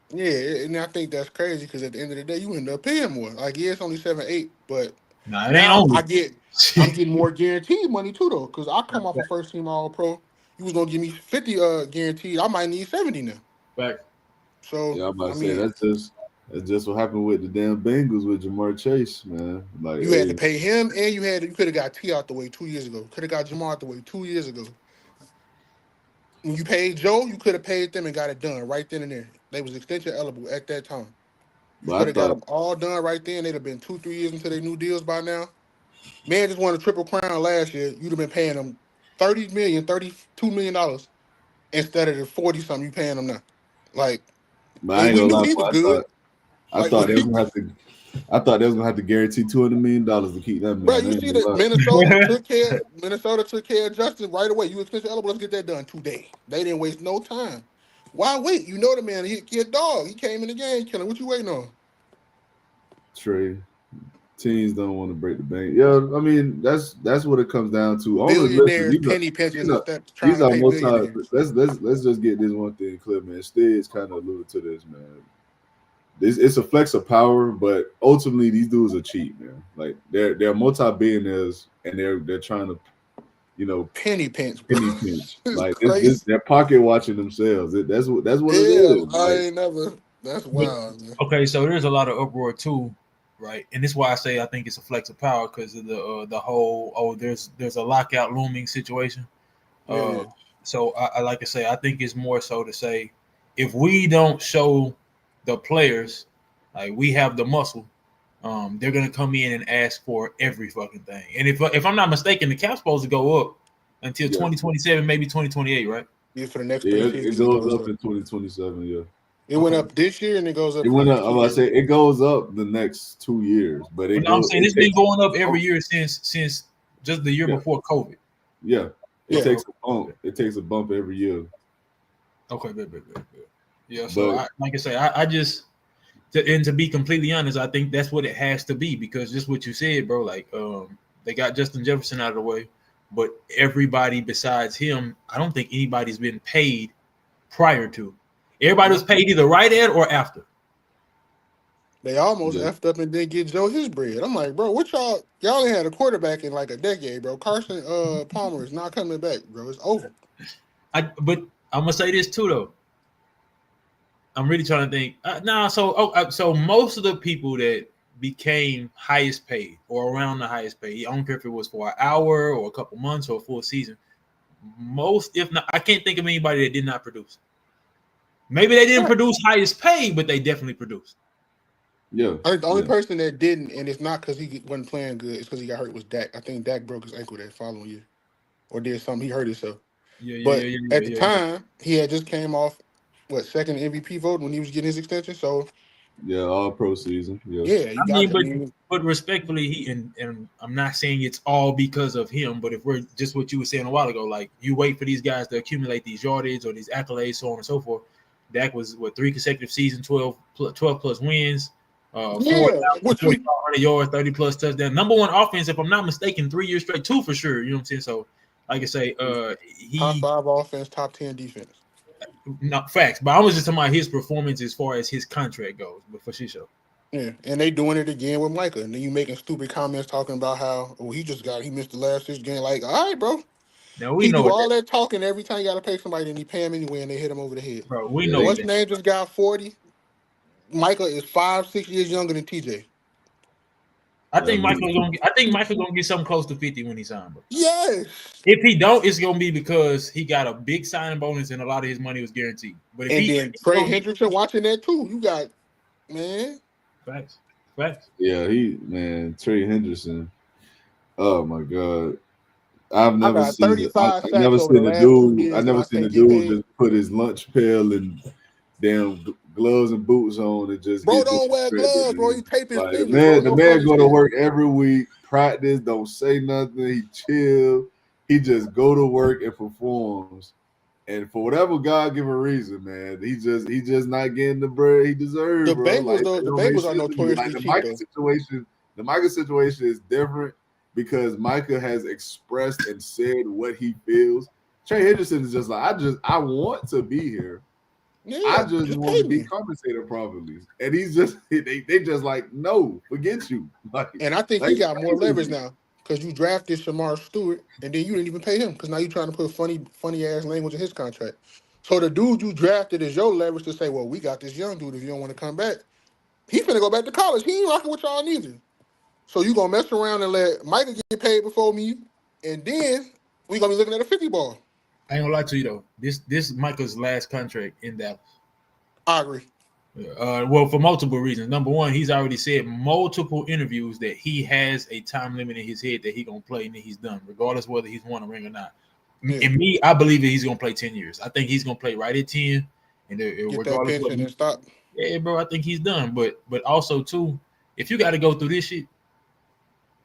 Yeah, and I think that's crazy because at the end of the day, you end up paying more. Like, yeah, it's only 7, 8, but nah, it ain't only. I'm getting more guaranteed money too, though, because I come off a first team All Pro. You was gonna give me 50 guaranteed. I might need 70 now. Back. So yeah, I'm about to say that's just what happened with the damn Bengals with Jamar Chase, man. Like you had to pay him, and you could have got T out the way 2 years ago. Could have got Jamar out the way 2 years ago. When you paid Joe, you could have paid them and got it done right then and there. They was extension eligible at that time. You could have got them all done right then. They'd have been 2-3 years into their new deals by now. Man just won a Triple Crown last year. You'd have been paying them $32 million instead of the 40-something you paying them now. Like, but I ain't gonna lie, he was good. I thought they were gonna have to. I thought they was gonna have to guarantee $200 million to keep that man. Bro, you see that Minnesota took care of Justin right away. You expensive eligible, let's get that done today. They didn't waste no time. Why wait? You know the man, he a dog. He came in the game killing. What you waiting on? Trey, teams don't want to break the bank. Yeah, I mean that's what it comes down to. Billionaires, penny pensions, and stuff trying to pay millionaires. Let's just get this one thing clear, man. Stigs kind of alluded to this, man. It's a flex of power, but ultimately these dudes are cheap, man. Like they're multi-billionaires and they're trying to, penny pinch. Like they're pocket watching themselves. That's what it is. I ain't never. That's wild. Man. Okay, so there's a lot of uproar too, right? And this is why I say I think it's a flex of power because of the whole there's a lockout looming situation. So I like to say I think it's more so to say if we don't show the players like we have the muscle, they're gonna come in and ask for every fucking thing. And if I'm not mistaken, the cap's supposed to go up until 2027, maybe 2028, right? Yeah, for the next it goes up in 2027. Yeah, it went up this year and it goes up. It went up. I'm about to say it goes up the next 2 years, but I'm saying it's been going up every year since just the year before COVID. Yeah, it takes a bump. It takes a bump every year. Okay, good. Yeah, so like I say, I just to be completely honest, I think that's what it has to be because just what you said, bro. Like, they got Justin Jefferson out of the way, but everybody besides him, I don't think anybody's been paid prior to. Everybody was paid either right at or after. They almost effed up and didn't get Joe his bread. I'm like, bro, what y'all ain't had a quarterback in like a decade, bro. Carson Palmer is not coming back, bro. It's over. But I'm gonna say this too, though. I'm really trying to think. So most of the people that became highest paid or around the highest paid, I don't care if it was for an hour or a couple months or a full season. Most, if not, I can't think of anybody that did not produce. Maybe they didn't produce highest paid, but they definitely produced. Yeah. I think the only person that didn't, and it's not because he wasn't playing good, it's because he got hurt, was Dak. I think Dak broke his ankle that following year. Or did something. He hurt himself. At the time, he had just came off, second MVP vote when he was getting his extension. So, all pro season. But respectfully, and I'm not saying it's all because of him, but if we're just what you were saying a while ago, like you wait for these guys to accumulate these yardage or these accolades, so on and so forth. Dak was 3 consecutive seasons, 12 plus wins, 4,500 yards, 30 plus touchdowns. Number one offense, if I'm not mistaken, 3 years straight, 2 for sure. You know what I'm saying? So, like I say, he top 5 offense, top 10 defense. No facts, but I was just talking about his performance as far as his contract goes. But for sure. Yeah, and they doing it again with Micah, and then you making stupid comments talking about how he missed the last 6 games. Like, all right, bro. Now we know do all that talking every time you got to pay somebody, and he pay him anyway, and they hit him over the head. Bro, we know. What's name just got 40? Micah is 5-6 years younger than TJ. I think Michael's gonna get something close to 50 when he signed, bro. Yes. If he don't, it's gonna be because he got a big signing bonus and a lot of his money was guaranteed. But then Trey Hendrickson watching that too. You got facts. Yeah, Trey Hendrickson. Oh my God. I've never seen the dude just put his lunch pail and damn gloves and boots on and just don't wear gloves, bro. He tape his fingers. The man go to work every week, practice, don't say nothing, he chill, he just go to work and performs. And for whatever God-given reason, man, he just not getting the bread he deserves. The Bengals are notoriously cheap. The Micah situation is different because Micah has expressed and said what he feels. Trey Henderson is just like, I want to be here. Yeah, I just want to be compensated properly. And he's just they just like, no, forget you. And I think he got more leverage now because you drafted Shamar Stewart and then you didn't even pay him because now you're trying to put funny ass language in his contract. So the dude you drafted is your leverage to say, well, we got this young dude if you don't want to come back. He's finna go back to college. He ain't rocking with y'all neither. So you gonna mess around and let Micah get paid before me, and then we gonna be looking at a 50 ball. I ain't gonna lie to you though. This Micah's last contract in Dallas. I agree. Well, for multiple reasons. Number one, he's already said multiple interviews that he has a time limit in his head that he's gonna play and then he's done, regardless whether he's won a ring or not. Yeah. And me, I believe that he's gonna play 10 years. I think he's gonna play right at 10, and regardless and stop. Yeah, bro, I think he's done. But also too, if you got to go through this shit,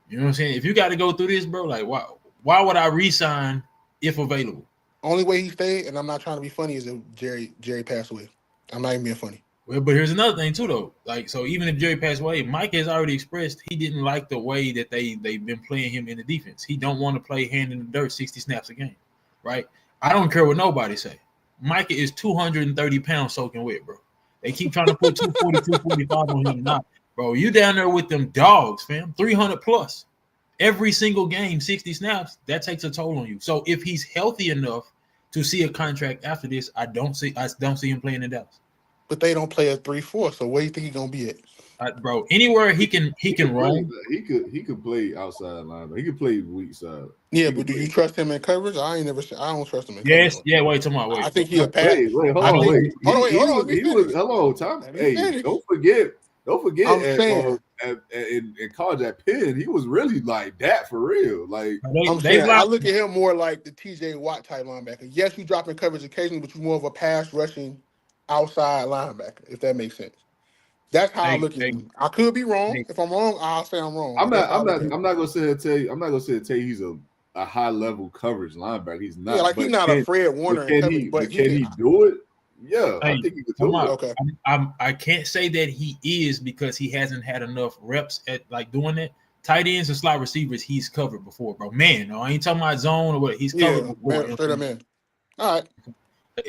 you know what I'm saying? If you got to go through this, bro, like why would I re-sign if available? Only way he stayed, and I'm not trying to be funny, is if Jerry passed away. I'm not even being funny. Well, but here's another thing too, though. Like, so even if Jerry passed away, Mike has already expressed he didn't like the way that they've been playing him in the defense. He don't want to play hand in the dirt 60 snaps a game, right? I don't care what nobody say. Micah is 230 pounds soaking wet, bro. They keep trying to put 240, 245 on him. Not, bro. You down there with them dogs, fam. 300 plus every single game, 60 snaps. That takes a toll on you. So if he's healthy enough to see a contract after this, I don't see him playing in Dallas. But they don't play a 3-4, so where do you think he's gonna be at? Bro, anywhere he can run. He could play outside linebacker. He could play weak side. Yeah, but do you trust him in coverage? I don't trust him in coverage. Yes, yeah. Wait, tomorrow. Wait, I think he'll pass. Hold on. He was hello, Tom. Hey, don't forget. In college at Penn, he was really like that for real. Like I look at him more like the TJ Watt type linebacker. Yes, you drop in coverage occasionally, but you're more of a pass rushing outside linebacker, if that makes sense. That's how I look at him. I could be wrong. If I'm wrong, I'll say I'm wrong. I'm not gonna say tell you he's a high level coverage linebacker. He's not. Yeah, like he's not a Fred Warner. Can he do it? Yeah, I think he could do it. Okay. I can't say that he is because he hasn't had enough reps at like doing it. Tight ends and slot receivers, he's covered before, bro. Man, no, I ain't talking about zone or what. He's covered before. Man, straight up, man. All right.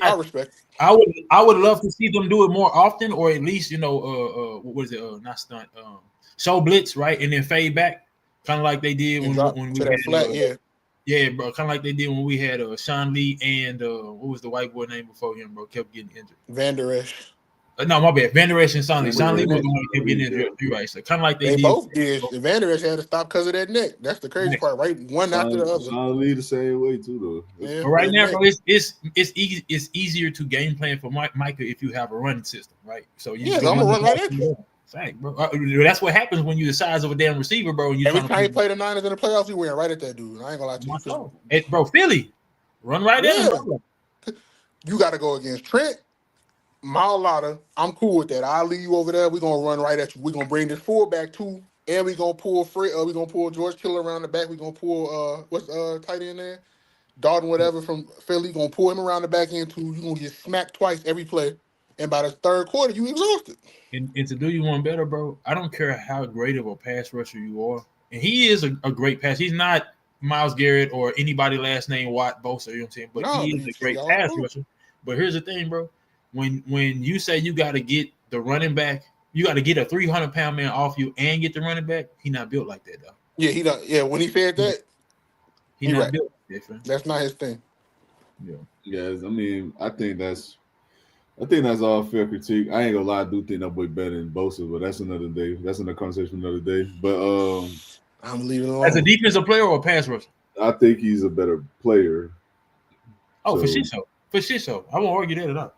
I respect. I would love to see them do it more often, or at least what is it? Not stunt, show blitz, right, and then fade back, kind of like they did when we had flat, yeah, bro, kind of like they did when we had Sean Lee and what was the white boy name before him, bro? Kept getting injured. Van Der Esch. No, my bad. Van Der Esch and Sean Lee. Sean Lee was the one who kept getting injured. You're right. So kind of like they did. Both did. Van Der Esch had to stop because of that neck. That's the crazy part, right? One after the other. Sean Lee the same way too, though. Yeah, but right now, bro, it's easier to game plan for Micah if you have a running system, right? So I'm gonna run right at you. Fact, bro. That's what happens when you're the size of a damn receiver, bro. And every time you play the Niners in the playoffs, you went right at that dude. I ain't gonna lie to you. Bro, Philly, run right at him, bro. You got to go against Trent, Mailata. I'm cool with that. I'll leave you over there. We're gonna run right at you. We're gonna bring this fullback too, and we're gonna pull we're gonna pull George Kittle around the back. We're gonna pull what's tight end there? Dalton, whatever from Philly. Gonna pull him around the back end too. You're gonna get smacked twice every play. And by the third quarter, you exhausted. And to do you one better, bro, I don't care how great of a pass rusher you are. And he is a great pass. He's not Myles Garrett or anybody last name Watt, Bosa, you know what I'm saying? But he is a great pass rusher. But here's the thing, bro. When you say you got to get the running back, you got to get a 300-pound man off you and get the running back, he not built like that, though. Yeah, he not. Yeah, when he said that, he not built like that, that's not his thing. Yeah. Yes, I mean, I think that's all fair critique. I ain't gonna lie, I do think that boy better than Bosa, but that's another day. That's another conversation for another day. But I'm leaving it alone. As a defensive player or a pass rusher? I think he's a better player. Oh, for shit show. I won't argue that at all.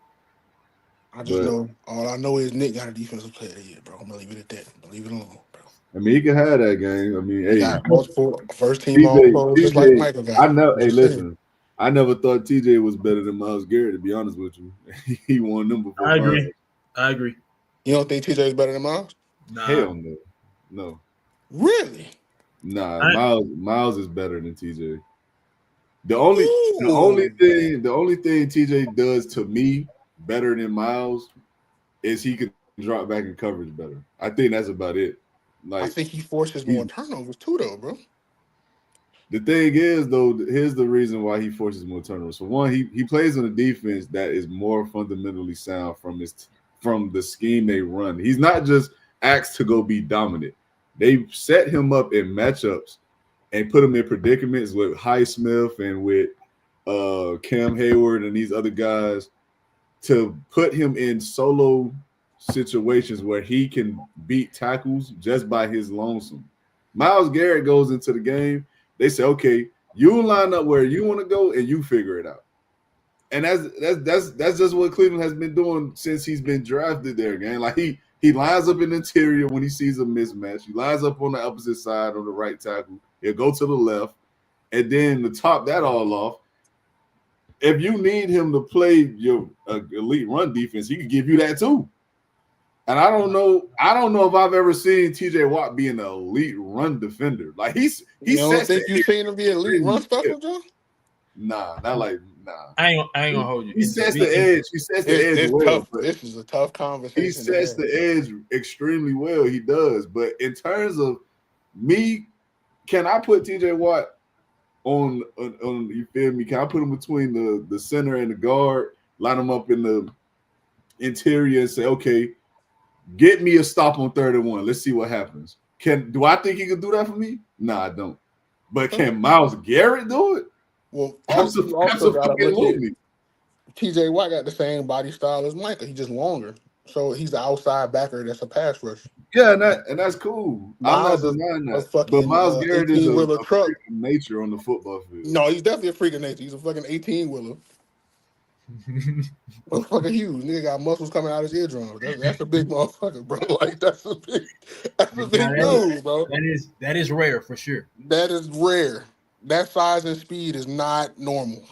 I just know all I know is Nick got a defensive player of the year, bro. I'm gonna leave it at that. Leave it alone, bro. I mean, he can have that game. I mean, hey, multiple first team all just like Michael got. I know. Hey, listen. I never thought TJ was better than Myles Garrett, to be honest with you. He won them before. I agree. You don't think TJ is better than Myles? Nah. Hell no. No. Really? Nah, Myles is better than TJ. The only thing TJ does to me better than Myles is he can drop back in coverage better. I think that's about it. Like, I think he forces more turnovers too, though, bro. The thing is, though, here's the reason why he forces more turnovers. For one, he plays on a defense that is more fundamentally sound from the scheme they run. He's not just asked to go be dominant. They set him up in matchups and put him in predicaments with Highsmith and with Cam Hayward and these other guys to put him in solo situations where he can beat tackles just by his lonesome. Myles Garrett goes into the game. They say, okay, you line up where you want to go and you figure it out. And that's just what Cleveland has been doing since he's been drafted there, gang. Like he lines up in the interior when he sees a mismatch. He lines up on the opposite side on the right tackle. He'll go to the left. And then to top that all off, if you need him to play your elite run defense, he can give you that too. And I don't know if I've ever seen TJ Watt be an elite run defender. Like he You don't sets think the you seen him be an elite run stuffer, Joe? Nah, not like nah. I ain't gonna hold you. He sets the edge. He sets the edge It's well. tough. This is a tough conversation. He sets the edge extremely well. He does. But in terms of me, can I put TJ Watt on you feel me? Can I put him between the center and the guard, line him up in the interior and say, okay, get me a stop on 31. Let's see what happens. Do I think he can do that for me? Nah, I don't. But can Myles Garrett do it? Well, also got to look at TJ Watt got the same body style as Micah. He's just longer. So he's the outside backer that's a pass rusher. Yeah, and that's cool. Myles I'm not denying that. Fucking, but Myles Garrett is a truck. freak of nature on the football field. No, he's definitely a freak of nature. He's a fucking 18-wheeler. Motherfucker huge. Nigga got muscles coming out his eardrums. That's a big motherfucker, bro. Like that's a big dude, bro. That is rare for sure. That is rare. That size and speed is not normal.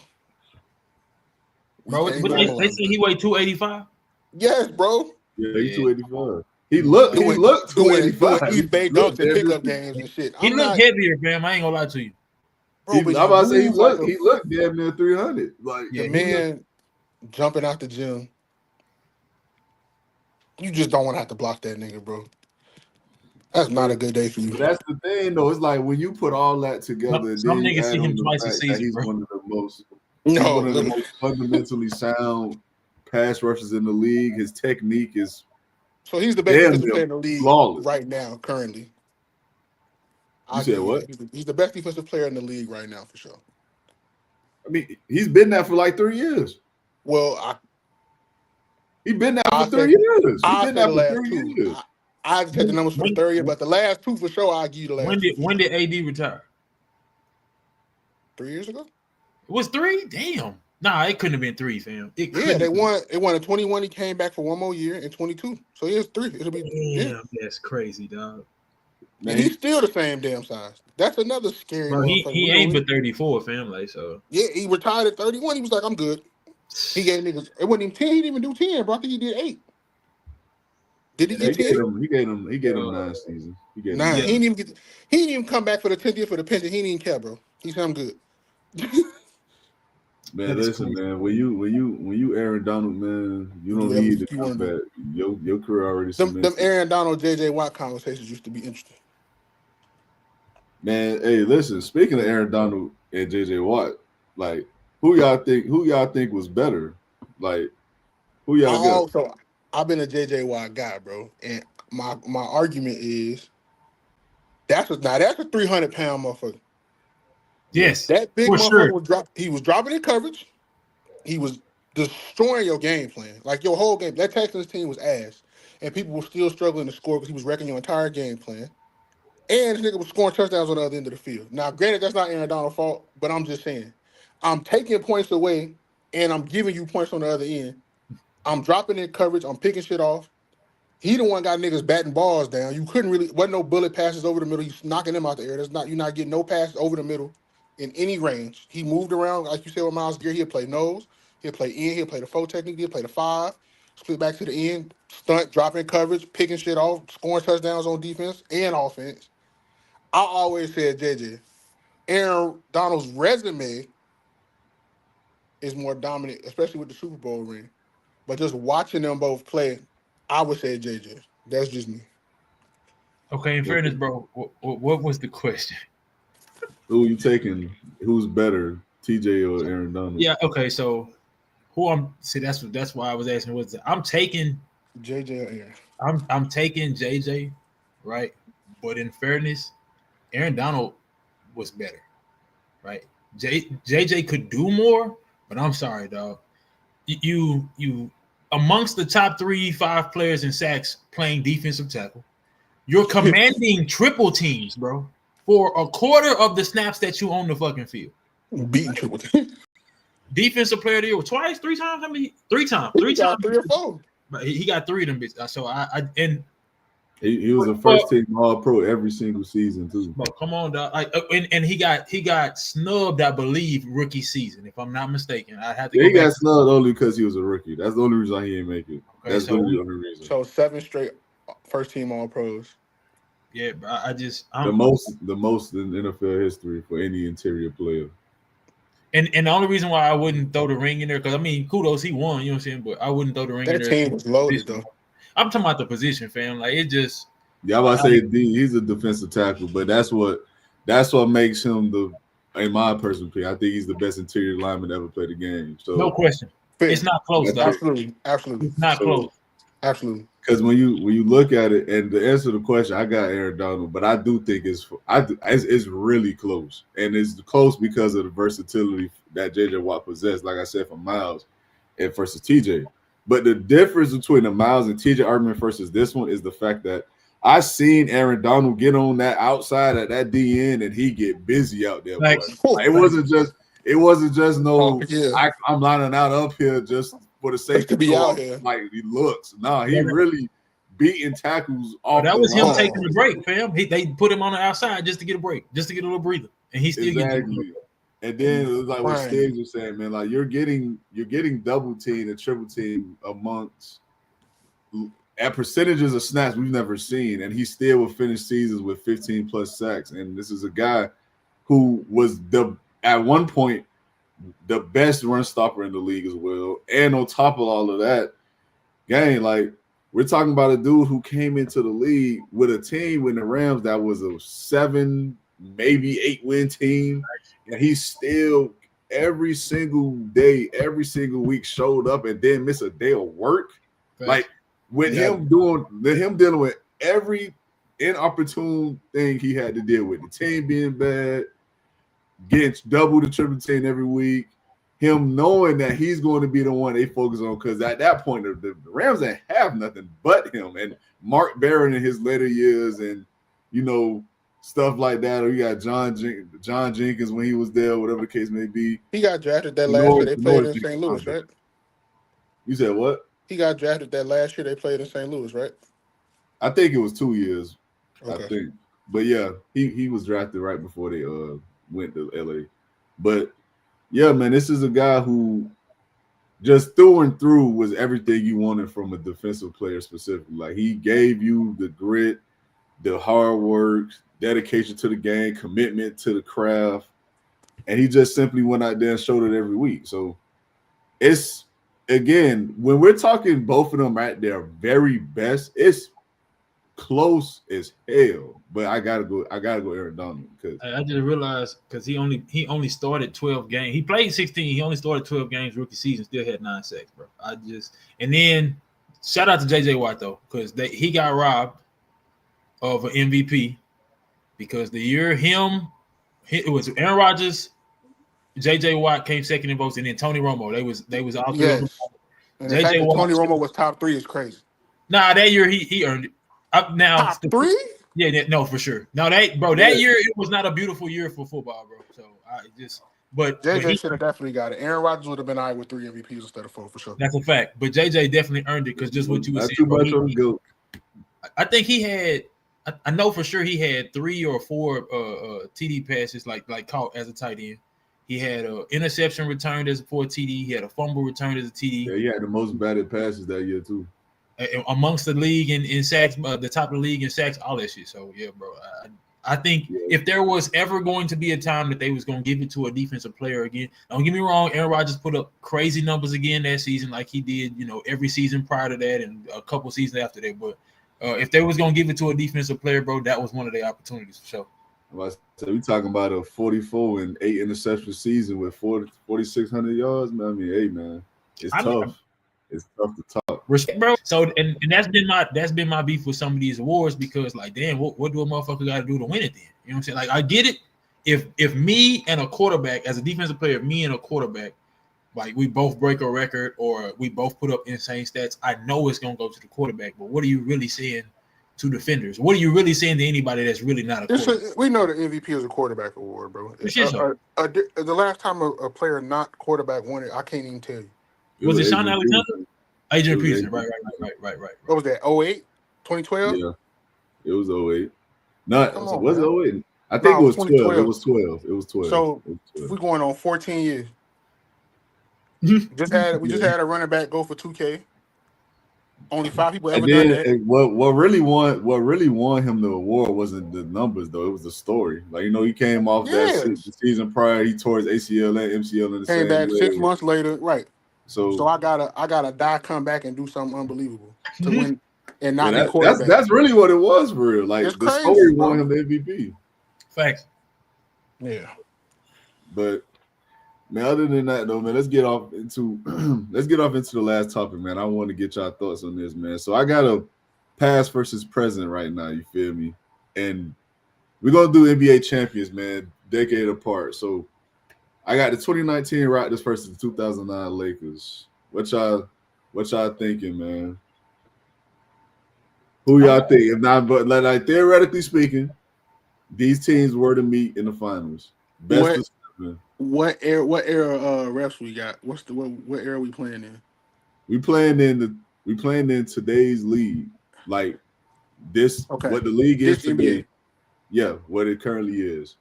Bro, they say he weighed 285? Yes, bro. Yeah, he's 285. He looked 285. He's baked up in pickup games and shit. He looked heavier, fam. I ain't gonna lie to you. Bro, I'm about to say he looked damn near 300. Like the man jumping out the gym. You just don't want to have to block that nigga, bro. That's not a good day for you. But that's the thing, though. It's like when you put all that together, some niggas see him twice a season. He's bro. one of the most fundamentally sound pass rushers in the league. His technique is so he's the best defensive player in the league right now, currently. You said what? He's the best defensive player in the league right now, for sure. I mean, he's been there for like 3 years. Well, he's been there for 3 years. He's been there for 3 years. I just had the numbers for the third year, but the last two for sure, I'll give you the last. When did AD retire? 3 years ago. It was 3? Damn. Nah, it couldn't have been 3, fam. They won. It won in 21. He came back for one more year in 22. So he has 3. It'll be damn. That's crazy, dog. Man, he's still the same damn size. That's another scary. Bro, he ain't but 34, fam. Like so. Yeah, he retired at 31. He was like, I'm good. He gave niggas. It wasn't even 10. He didn't even do 10, bro. I think he did 8. Did he get 10? He gave him 9 seasons. He gave 9. He didn't even come back for the 10th year for the pension. He didn't even care, bro. He said I'm good. Man, listen, man. When you Aaron Donald, man, you don't need to come back. Your career already cemented. Them Aaron Donald, JJ Watt conversations used to be interesting. Man, hey, listen. Speaking of Aaron Donald and JJ Watt, like who y'all think was better? Like who y'all got? So I've been a JJ Watt guy, bro, and my argument is that's a 300-pound motherfucker. Yes, that big motherfucker he was dropping in coverage. He was destroying your game plan, like your whole game. That Texans team was ass, and people were still struggling to score because he was wrecking your entire game plan. And this nigga was scoring touchdowns on the other end of the field. Now, granted, that's not Aaron Donald's fault, but I'm just saying, I'm taking points away, and I'm giving you points on the other end. I'm dropping in coverage. I'm picking shit off. He the one got niggas batting balls down. You wasn't no bullet passes over the middle. He's knocking them out the air. You're not getting no passes over the middle in any range. He moved around, like you said with Myles Garrett. He'll play nose. He'll play in. He'll play the 4 technique. He'll play the 5. Split back to the end. Stunt, dropping coverage, picking shit off, scoring touchdowns on defense and offense. I always said, JJ, Aaron Donald's resume is more dominant, especially with the Super Bowl ring. But just watching them both play, I would say JJ. That's just me. Okay, in fairness, bro, what was the question? Who you taking? Who's better, TJ or Aaron Donald? Yeah, okay, so that's why I was asking I'm taking JJ or Aaron. I'm taking JJ, right? But in fairness, Aaron Donald was better, right? JJ could do more, but I'm sorry, dog. You amongst the top 3-5 players in sacks playing defensive tackle, you're commanding triple teams, bro, for a quarter of the snaps that you on the fucking field. Beating triple teams. Defensive player of the year twice, 3 times. I mean, 3 times. 3 times, 3 or 4. But he got 3 of them bitches. So he was a first team All-Pro every single season too. Bro, come on, dog. Like, and he got snubbed, I believe, rookie season, if I'm not mistaken. I have to. He got snubbed only because he was a rookie. That's the only reason he ain't make it. Okay, That's literally the only reason. So 7 straight first team All Pros. Yeah, but the most in NFL history for any interior player. And the only reason why I wouldn't throw the ring in there, because I mean, kudos, he won, you know what I'm saying? But I wouldn't throw the ring in there. That team was loaded though. I'm talking about the position, fam. Like, it just. Yeah, I'm about to say he's a defensive tackle, but that's what makes him in my personal opinion, I think he's the best interior lineman to ever play the game. So no question. It's not close, though. Absolutely. It's not close. Absolutely. Because when you look at it, and the answer to the question, I got Aaron Donald, but I do think it's really close, and it's close because of the versatility that JJ Watt possessed. Like I said, for Miles and versus TJ. But the difference between the Miles and TJ argument versus this one is the fact that I seen Aaron Donald get on that outside at that DN, and he get busy out there. Like, it wasn't just no. I'm lining out up here just for the sake to be out here. Like he looks. Nah, he really beating tackles off. That was him taking the break, fam. They put him on the outside just to get a break, just to get a little breather, and he still gets it. And then it was like what Stiggs was saying, man. Like you're getting double team and triple team amongst at percentages of snaps we've never seen, and he still will finish seasons with 15 plus sacks. And this is a guy who was at one point the best run stopper in the league as well. And on top of all of that, gang, like we're talking about a dude who came into the league with a team with the Rams that was a 7, maybe 8 win team, and he still every single day, every single week showed up and didn't miss a day of work. Like with him dealing with every inopportune thing he had to deal with, the team being bad, getting double to triple team every week, him knowing that he's going to be the one they focus on, because at that point the Rams didn't have nothing but him and Mark Barron in his later years, and stuff like that. Or you got John Jenkins when he was there, whatever the case may be. He got drafted that last year they played in St. Louis, right? You said what? He got drafted that last year they played in St. Louis, right? I think it was 2 years. Okay. I think. But yeah, he was drafted right before they went to LA. But yeah, man, this is a guy who just through and through was everything you wanted from a defensive player specifically. Like he gave you the grit, the hard work, dedication to the game, commitment to the craft, and he just simply went out there and showed it every week. So it's, again, when we're talking both of them at their very best, it's close as hell. But I gotta go Aaron Donald, because I just realized, because he only started 12 games. He played 16. He only started 12 games rookie season. Still had 9 sacks, bro. And then shout out to JJ Watt though, because he got robbed of an MVP, because the year it was Aaron Rodgers, JJ Watt came second in votes, and then Tony Romo. They was all three. Yes. And the fact that Tony Romo was top 3 is crazy. Nah, that year he earned it. Now top 3? Yeah, no, for sure. No, that year it was not a beautiful year for football, bro. So JJ should have definitely got it. Aaron Rodgers would have been all right with 3 MVPs instead of 4 for sure. That's a fact. But JJ definitely earned it, because just what you were saying. Bro, I think he had. I know for sure he had 3 or 4 TD passes like caught as a tight end. He had an interception returned as a TD. He had a fumble returned as a TD. Yeah, he had the most batted passes that year too. Amongst the league in sacks, the top of the league in sacks, all that shit. So yeah, bro. I think if there was ever going to be a time that they was going to give it to a defensive player again, don't get me wrong, Aaron Rodgers put up crazy numbers again that season, like he did, every season prior to that and a couple seasons after that. But if they was going to give it to a defensive player, bro, that was one of their opportunities for sure. So we talking about a 44 and 8 interception season with 4,600 yards, man. I mean, hey, man, it's tough. It's tough to talk. Respect, bro. So and that's been my beef with some of these awards, because like, damn, what do a motherfucker got to do to win it then? You know what I'm saying? Like, I get it. If me and a quarterback, as a defensive player, me and a quarterback, like we both break a record or we both put up insane stats, I know it's gonna go to the quarterback. But what are you really saying to defenders? What are you really saying to anybody that's really not a quarterback? We know the MVP is a quarterback award, bro. The last time a player not quarterback won it, I can't even tell you. Was it Sean Alexander? Adrian Peterson. Right. What was that, 08? 2012? Yeah, it was 08. Was it 08? I think it was 12. It was 12. It was 12. So we're going on 14 years. We just had a running back go for 2K. Only 5 people ever And done then that. what really won him the award wasn't the numbers though; it was the story. Like he came off the season prior, he tore his ACL and MCL in the Came same back 6 leg. months later, right? So I gotta die, come back and do something unbelievable to win and not be yeah, quarterback. that's really what it was for real. Like it's the crazy, story bro. won him the MVP. Facts. Yeah. But man, other than that though, man, let's get off into the last topic, man. I want to get y'all thoughts on this, man. So I got a past versus present right now. You feel me? And we're gonna do NBA champions, man, decade apart. So I got the 2019 Raptors versus the 2009 Lakers. What y'all thinking, man? Who y'all think? If not, but like theoretically speaking, these teams were to meet in the finals. Best of 7. What era refs we got? What era we playing in? We playing in today's league. Like this, what the league is today. NBA. Yeah, what it currently is.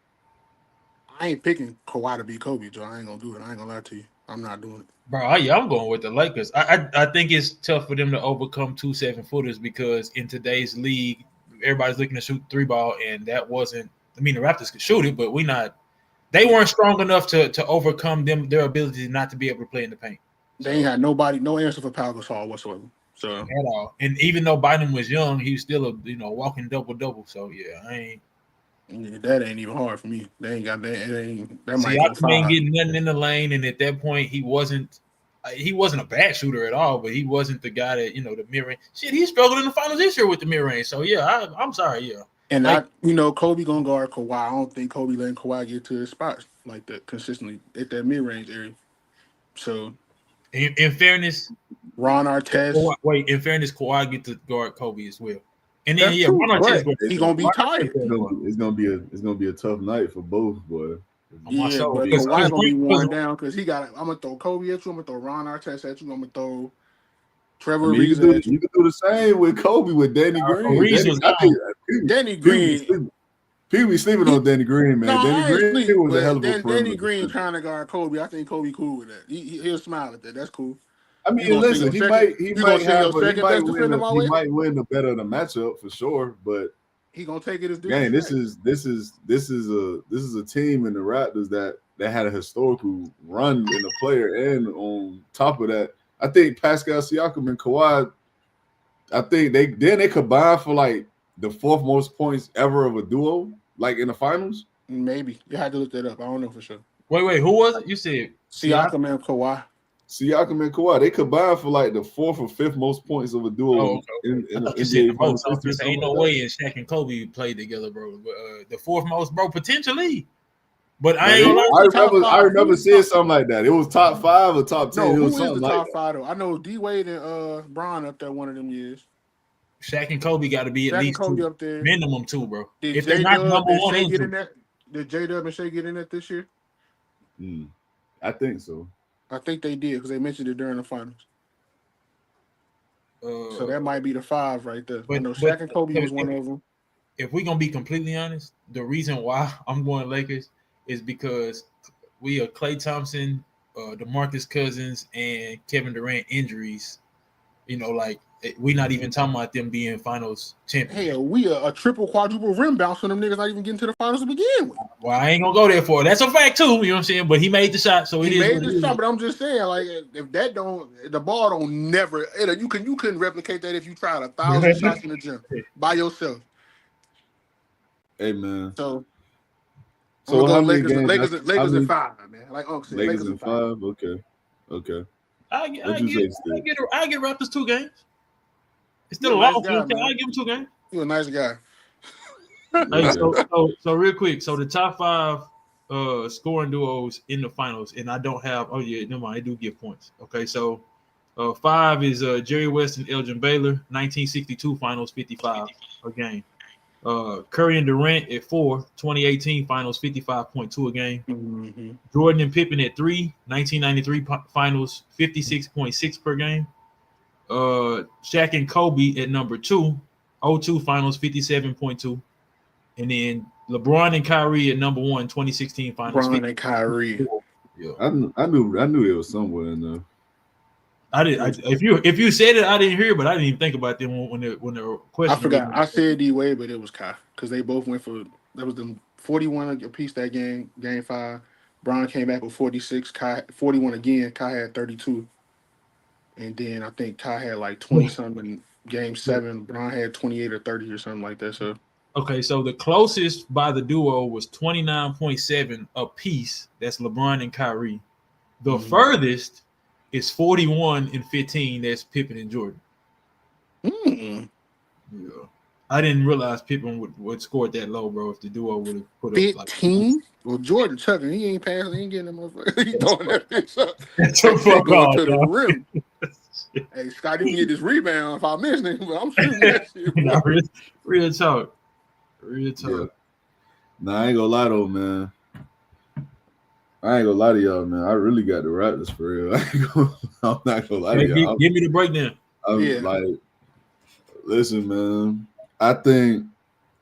I ain't picking Kawhi to beat Kobe, Joe. I ain't gonna do it. I ain't gonna lie to you. I'm not doing it. Bro, I'm going with the Lakers. I think it's tough for them to overcome 2 7-footers because in today's league, everybody's looking to shoot 3 ball, and that wasn't. I mean, the Raptors could shoot it, but they weren't strong enough to overcome their ability not to be able to play in the paint. They ain't had no answer for Pau Gasol whatsoever. So at all. And even though Biden was young, he was still a walking double. So yeah, that ain't even hard for me. They ain't got that. That might go 5. Ain't getting nothing in the lane, and at that point, he wasn't a bad shooter at all. But he wasn't the guy that the mid-range. Shit, he struggled in the finals this year with the mid-range. So yeah, I'm sorry, yeah. And Kobe gonna guard Kawhi. I don't think Kobe letting Kawhi get to his spots like that consistently at that mid-range area. So, in fairness, Ron Artest. Kawhi get to guard Kobe as well. And then Ron Artest he's gonna be tired. It's gonna be a tough night for both, boy. Yeah, but Kawhi's gonna be worn down because he got. I'm gonna throw Kobe at you. I'm gonna throw Ron Artest at you. I'm gonna throw Trevor Reeves at you. You can do the same with Kobe with Danny Green. Danny Green. People be sleeping on Danny Green, man. Danny Green was a hell of a Danny Green trying to guard Kobe. I think Kobe cool with that. He'll smile at that. That's cool. I mean, listen, he might win the better of the matchup for sure, but he gonna take it as gang. This is a team in the Raptors that had a historical run in the player, and on top of that, I think Pascal Siakam and Kawhi, I think they combined for like the 4th most points ever of a duo, like in the finals. Maybe you had to look that up. I don't know for sure. Wait, who was it? You said Siakam and Kawhi. Siakam and Kawhi, they combined for like the 4th or 5th most points of a duo. In the NBA finals. Ain't no way Shaq and Kobe played together, bro. But, the 4th most, bro, potentially. But I ain't gonna lie. I remember seeing something like that. It was top 5 or top 10. No, it was who is the like top that. 5 though? I know D Wade and Bron up there one of them years. Shaq and Kobe got to be at least 2, up there. Minimum 2, bro. If they're not number 1, did J-Dub and Shea get in that this year? I think so. I think they did because they mentioned it during the finals. So that might be the 5 right there. But Shaq and Kobe was one of them. If we're gonna be completely honest, the reason why I'm going Lakers is because we are Klay Thompson, DeMarcus Cousins, and Kevin Durant injuries. We're not even talking about them being finals champions. Hell, we are a triple, quadruple rim bounce for them niggas not even getting to the finals to begin with. Well, I ain't gonna go there for it. That's a fact too. You know what I'm saying? But he made the shot, so he made the shot. But I'm just saying, like, if the ball don't never, you couldn't replicate that if you tried 1,000 shots in the gym by yourself. Hey man. So how many Lakers in 5, man. Like Uncle said, Lakers in 5. Okay. I get Raptors 2 games. It's still a long game. I give him 2 games. You're a nice guy. Hey, so real quick. So the top 5 scoring duos in the finals, and I don't have. Oh yeah, never mind. I do get points. Okay, so 5 is Jerry West and Elgin Baylor, 1962 finals, 55 a game. Curry and Durant at 4, 2018 finals, 55.2 a game. Mm-hmm. Jordan and Pippen at 3, 1993 finals, 56.6 per game. Shaq and Kobe at number 2, 02 finals, 57.2. And then LeBron and Kyrie at number 1, 2016 finals. LeBron and Kyrie. Yeah. I knew there was somewhere in there. I didn't. If you said it, I didn't hear, but I didn't even think about them when the question. I forgot. I said D Wade, but it was Kai because they both went for that was them 41 apiece that game 5. Bron came back with 46. Kai 41 again. Kai had 32, and then I think Kai had like 20 something in game 7. Bron had 28 or 30 or something like that. So okay, so the closest by the duo was 29.7 apiece. That's LeBron and Kyrie. The furthest is 41 and 15. That's Pippen and Jordan. Yeah. I didn't realize Pippen would score that low, bro. If the duo would have put 15? up like 15. Well, Jordan chucking, he ain't passing, he ain't getting that motherfucker. He throwing that bitch up. That's a fuck going off, to the dog. rim. Hey, Scotty can get this rebound if I miss it, but I'm shooting that shit. Nah, real talk. Real talk. Yeah. Nah, I ain't gonna lie though, man. I ain't gonna lie to y'all, man. I really got the Raptors for real. I'm not gonna lie to y'all. Give me the breakdown. I'm like, listen, man. I think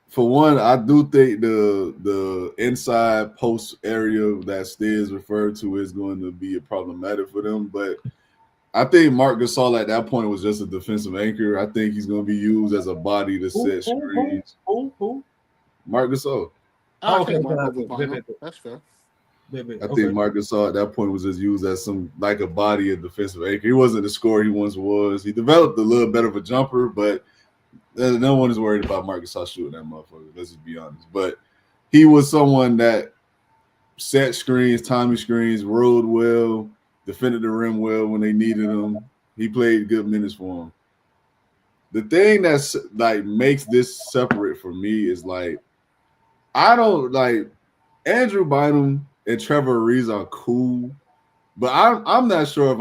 for one, I do think the inside post area that Stiz referred to is going to be problematic for them. But I think Marc Gasol at that point was just a defensive anchor. I think he's going to be used as a body to set screens. Who? Marc Gasol. Okay, that's fair. I think Marc Gasol at that point was just used as some like a body of defensive anchor. He wasn't the scorer he once was. He developed a little better of a jumper, but no one is worried about Marc Gasol shooting that motherfucker. Let's just be honest. But he was someone that set screens, timing screens, rolled well, defended the rim well when they needed him. He played good minutes for him. The thing that's like makes this separate for me is like I don't like Andrew Bynum and Trevor Ariza are cool, but I'm not sure if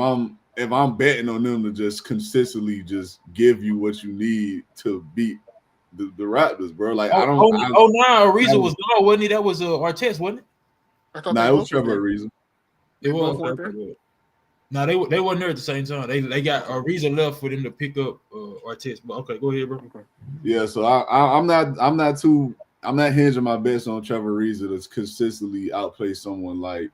I'm betting on them to just consistently just give you what you need to beat the Raptors, bro. Like Ariza was gone, wasn't he? That was Artest, wasn't it? Nah, it was Trevor Ariza. It was. No, they wasn't there at the same time. They got Ariza left for them to pick up Artest. But okay, go ahead, bro. Okay. Yeah, so I'm not hinging my bets on Trevor Ariza to consistently outplay someone like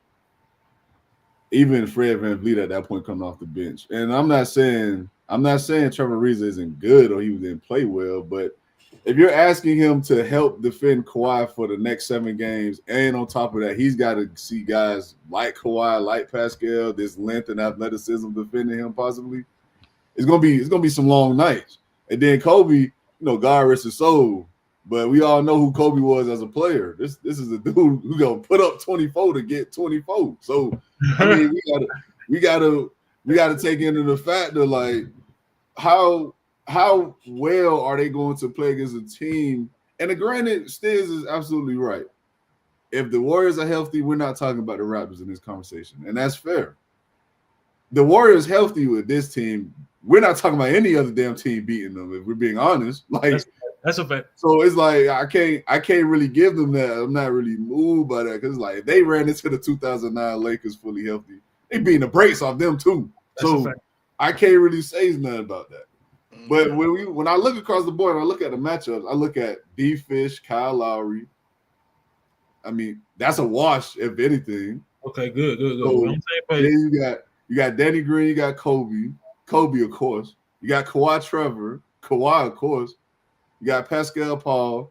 even Fred VanVleet at that point coming off the bench. And I'm not saying Trevor Ariza isn't good or he didn't play well, but if you're asking him to help defend Kawhi for the next 7 games, and on top of that, he's got to see guys like Kawhi, like Pascal, this length and athleticism defending him possibly. It's gonna be some long nights. And then Kobe, God rest his soul. But we all know who Kobe was as a player. This is a dude who gonna put up 24 to get 24. So I mean, we gotta take into the factor like how well are they going to play against a team? And granted, Stiz is absolutely right. If the Warriors are healthy, we're not talking about the Raptors in this conversation, and that's fair. The Warriors healthy with this team, we're not talking about any other damn team beating them. If we're being honest, like. That's a fact. So it's like I can't really give them that. I'm not really moved by that because like if they ran into the 2009 Lakers fully healthy, they beating the brakes off them too. So I can't really say nothing about that. But when I look across the board and I look at the matchups, I look at D Fish, Kyle Lowry. I mean that's a wash if anything. Okay, good. So then you got Danny Green, you got Kobe of course. You got Kawhi of course. You got Pascal Paul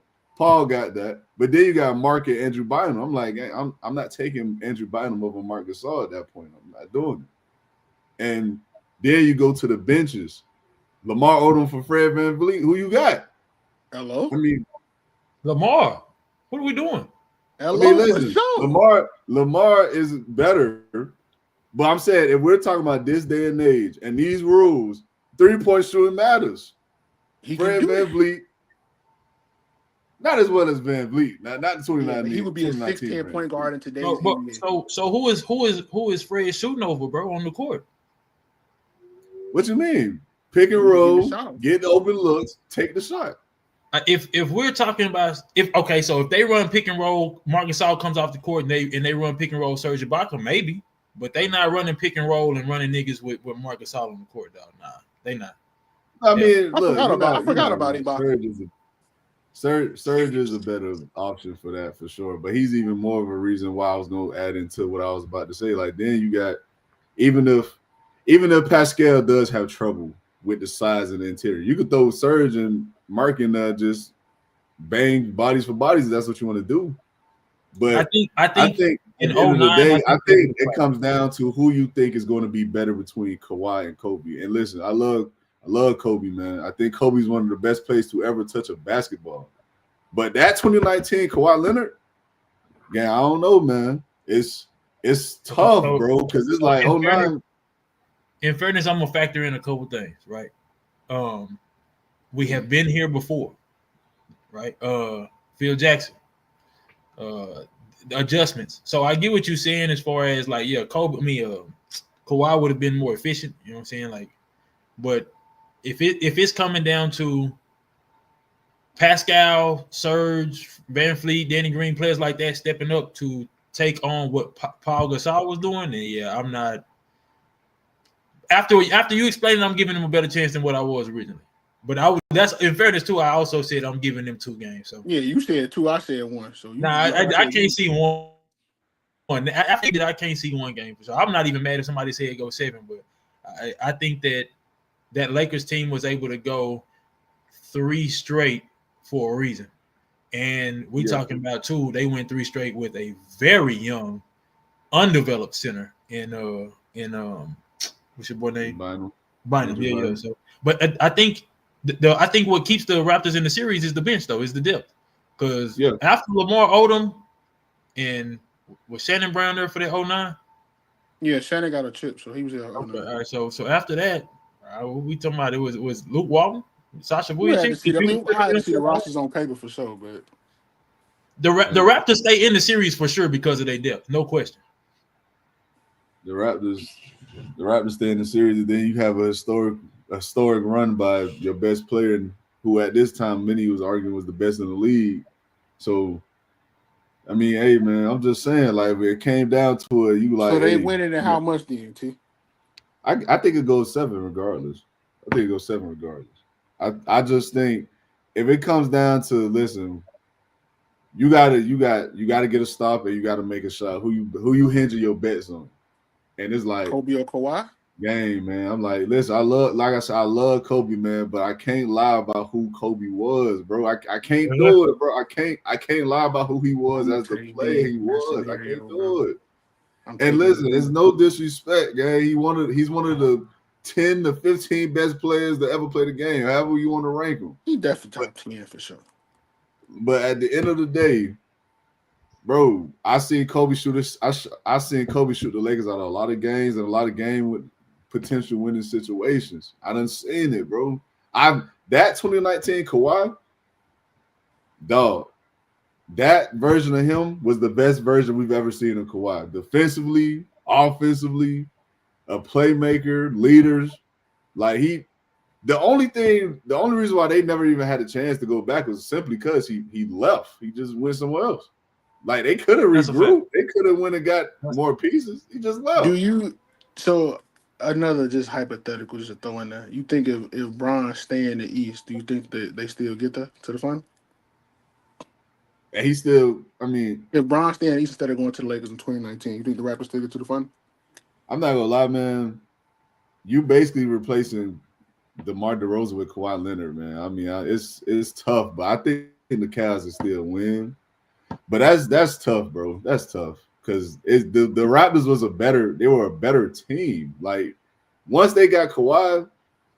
got that, but then you got Marc and Andrew Bynum. I'm like, I'm not taking Andrew Bynum over Marc Gasol at that point. I'm not doing it. And then you go to the benches. Lamar Odom for Fred VanVleet. Who you got? Hello. I mean, Lamar. What are we doing? Hello. I mean, listen, Lamar is better, but I'm saying if we're talking about this day and age and these rules, 3-point shooting matters. Fred VanVleet. Not as well as VanVleet. Not the 29. He would be a 6'10" point guard in today's NBA. So who is Fred shooting over, bro, on the court? What you mean? Pick and roll, get the open looks, take the shot. If we're talking about if they run pick and roll, Marc Gasol comes off the court and they run pick and roll Serge Ibaka, maybe, but they not running pick and roll and running niggas with Marc Gasol on the court, dog. Nah, they not. I mean, look, I forgot about Ibaka. Serge is a better option for that for sure, but he's even more of a reason why I was going to add into what I was about to say. Like then you got even if even if Pascal does have trouble with the size and the interior, you could throw Serge and Mark and just bang bodies for bodies if that's what you want to do. But I think at in the end of the 09, day, I think it comes down to who you think is going to be better between Kawhi and Kobe. And listen, I love Kobe, man. I think Kobe's one of the best players to ever touch a basketball. But that 2019 Kawhi Leonard, yeah, I don't know, man. It's tough, bro, because it's like, oh, no. In fairness, I'm gonna factor in a couple things, right? We have been here before, right? Phil Jackson, adjustments. So I get what you're saying as far as like, yeah, Kawhi would have been more efficient. You know what I'm saying? Like, but if it's coming down to Pascal, Serge, Van Fleet, Danny Green, players like that stepping up to take on what Paul Gasol was doing, then yeah, I'm not. After you explain it, I'm giving them a better chance than what I was originally. But that's in fairness too. I also said I'm giving them 2 games. So yeah, you said 2, I said 1. So I can't see 1. I think that I can't see 1 game for sure. I'm not even mad if somebody said go 7, but I think that Lakers team was able to go 3 straight for a reason. And we talking about 2. They went 3 straight with a very young, undeveloped center in what's your boy name? Bynum. Yeah. So, but I think I think what keeps the Raptors in the series is the bench, though, is the depth. Because after Lamar Odom and was Shannon Brown there for that 09? Yeah, Shannon got a chip, so he was there. Okay, all right. So after that, we talking about it was Luke Walton, Sasha Vujacic. I had to see the rosters on paper for sure, but the Raptors stay in the series for sure because of their depth, no question. The Raptors stay in the series, and then you have a historic run by your best player, who at this time many was arguing was the best in the league. So, I mean, hey man, I'm just saying, like, if it came down to it, you like. So they winning in how much then, T? I think it goes 7 regardless. I just think if it comes down to, listen, you gotta get a stop and you gotta make a shot. Who you hinge your bets on? And it's like Kobe or Kawhi? Game, man. I'm like, listen, I love Kobe, man, but I can't lie about who Kobe was, bro. I can't do it, bro. I can't lie about who he was as the player he was. I can't do it. And listen, it's no disrespect, gang. He's one of the 10 to 15 best players to ever play the game, however you want to rank him. He definitely top 10 for sure. But at the end of the day, bro, I seen Kobe shoot the Lakers out of a lot of games and a lot of games with potential winning situations. I done seen it, bro. That 2019 Kawhi, dog, that version of him was the best version we've ever seen of Kawhi. Defensively, offensively, a playmaker, leaders. Like the only reason why they never even had a chance to go back was simply because he left. He just went somewhere else. Like they could have regrouped. They could have went and got more pieces. He just left. So another just hypothetical, just to throw in there. You think if Bron stay in the East, do you think that they still get there to the final? And he still, I mean, if Bron stay in the East instead of going to the Lakers in 2019, you think the Raptors still get to the final? I'm not gonna lie, man. You basically replacing DeMar DeRozan with Kawhi Leonard, man. I mean, it's tough, but I think the Cavs will still win. But that's tough, bro. That's tough because the Raptors they were a better team. Like once they got Kawhi,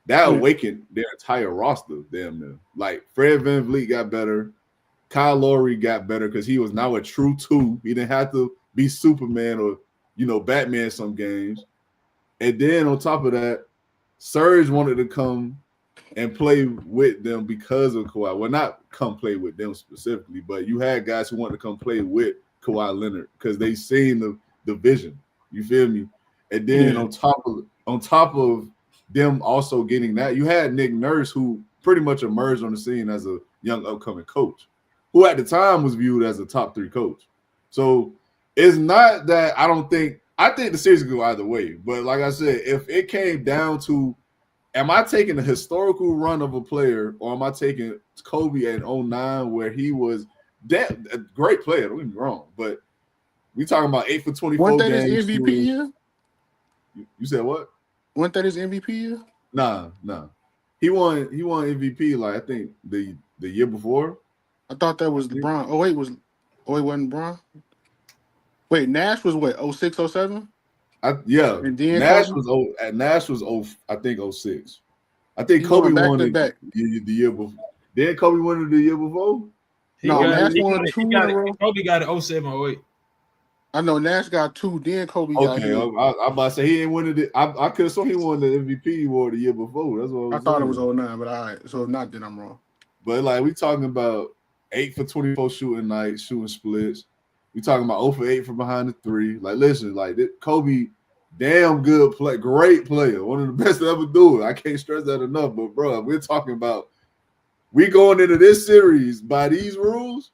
that awakened their entire roster. Damn near. Like Fred VanVleet got better, Kyle Lowry got better because he was now a true 2. He didn't have to be Superman or Batman some games. And then on top of that, Serge wanted to come and play with them because of Kawhi. Well, not come play with them specifically, but you had guys who wanted to come play with Kawhi Leonard because they seen the vision. You feel me? And then on top of them also getting that, you had Nick Nurse, who pretty much emerged on the scene as a young upcoming coach, who at the time was viewed as a top 3 coach. So it's not that I think the series could go either way. But like I said, if it came down to am I taking the historical run of a player, or am I taking Kobe at 09 where he was a great player? Don't get me wrong, but we talking about 8 for 24 games. MVP year? You said what? Wasn't that his MVP year? Nah. He won MVP like I think the year before. I thought that was LeBron. Oh wait, wasn't LeBron? Wait, Nash was what? 06, 07? Yeah. And then Nash Kobe? was I think 06. I think He Kobe won back won to it back. the year before. Then Kobe won it the year before. Nash won 2 in a row. Kobe got it 07, 08. I know Nash got 2, then Kobe got Okay, his. I'm about to say he ain't winning it. I could have saw he won the MVP award the year before. That's what I thought it was 09, but all right. So if not, then I'm wrong. But like we talking about 8 for 24 shooting nights, shooting splits. We talking about 0 for 8 from behind the 3. Like listen, like Kobe, damn good play, great player, one of the best to ever do it. I can't stress that enough. But bro, we're talking about we going into this series by these rules.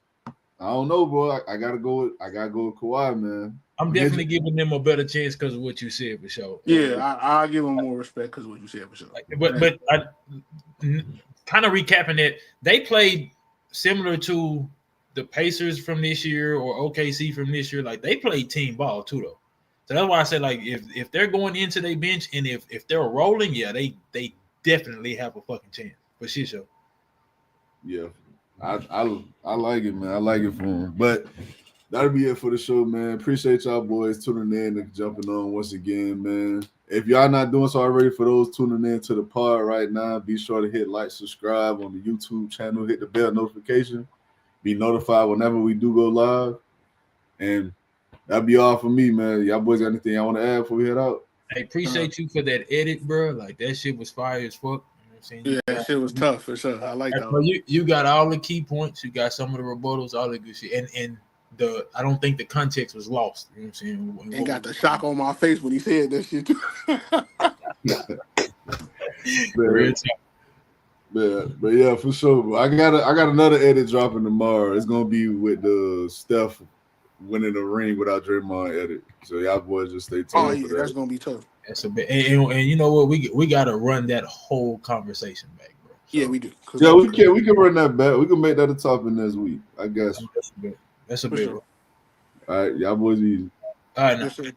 I don't know, bro. I gotta go with Kawhi, man. I'm definitely giving them a better chance because of what you said for sure. Yeah, I'll give them more respect because of what you said for sure. But kind of recapping that, they played similar to the Pacers from this year or OKC from this year. Like they played team ball too, though. So that's why I said like if they're going into their bench and if they're rolling, yeah, they definitely have a fucking chance for sure. Yeah, I like it, man. I like it for him. But that'll be it for the show, man. Appreciate y'all boys tuning in and jumping on once again, man. If y'all not doing so already, for those tuning in to the pod right now, be sure to hit like, subscribe on the YouTube channel, hit the bell notification, be notified whenever we do go live. And that'll be all for me, man. Y'all boys got anything y'all want to add before we head out? I appreciate you for that edit, bro. Like that shit was fire as fuck. Yeah, that shit was tough for sure. I like that. You got all the key points. You got some of the rebuttals, all the good shit. And I don't think the context was lost. You know what I'm saying? And got the shock on my face when he said that shit too. But yeah, for sure. I got another edit dropping tomorrow. It's gonna be with the Steph winning the ring without Draymond edit. So y'all boys just stay tuned. Oh yeah, that's gonna be tough. That's a bit, and you know what? We gotta run that whole conversation back, bro. So, yeah, we do. Yeah, we can run that back. We can make that a topic next week, I guess. That's a bit. Sure. All right, y'all boys easy. All right, now.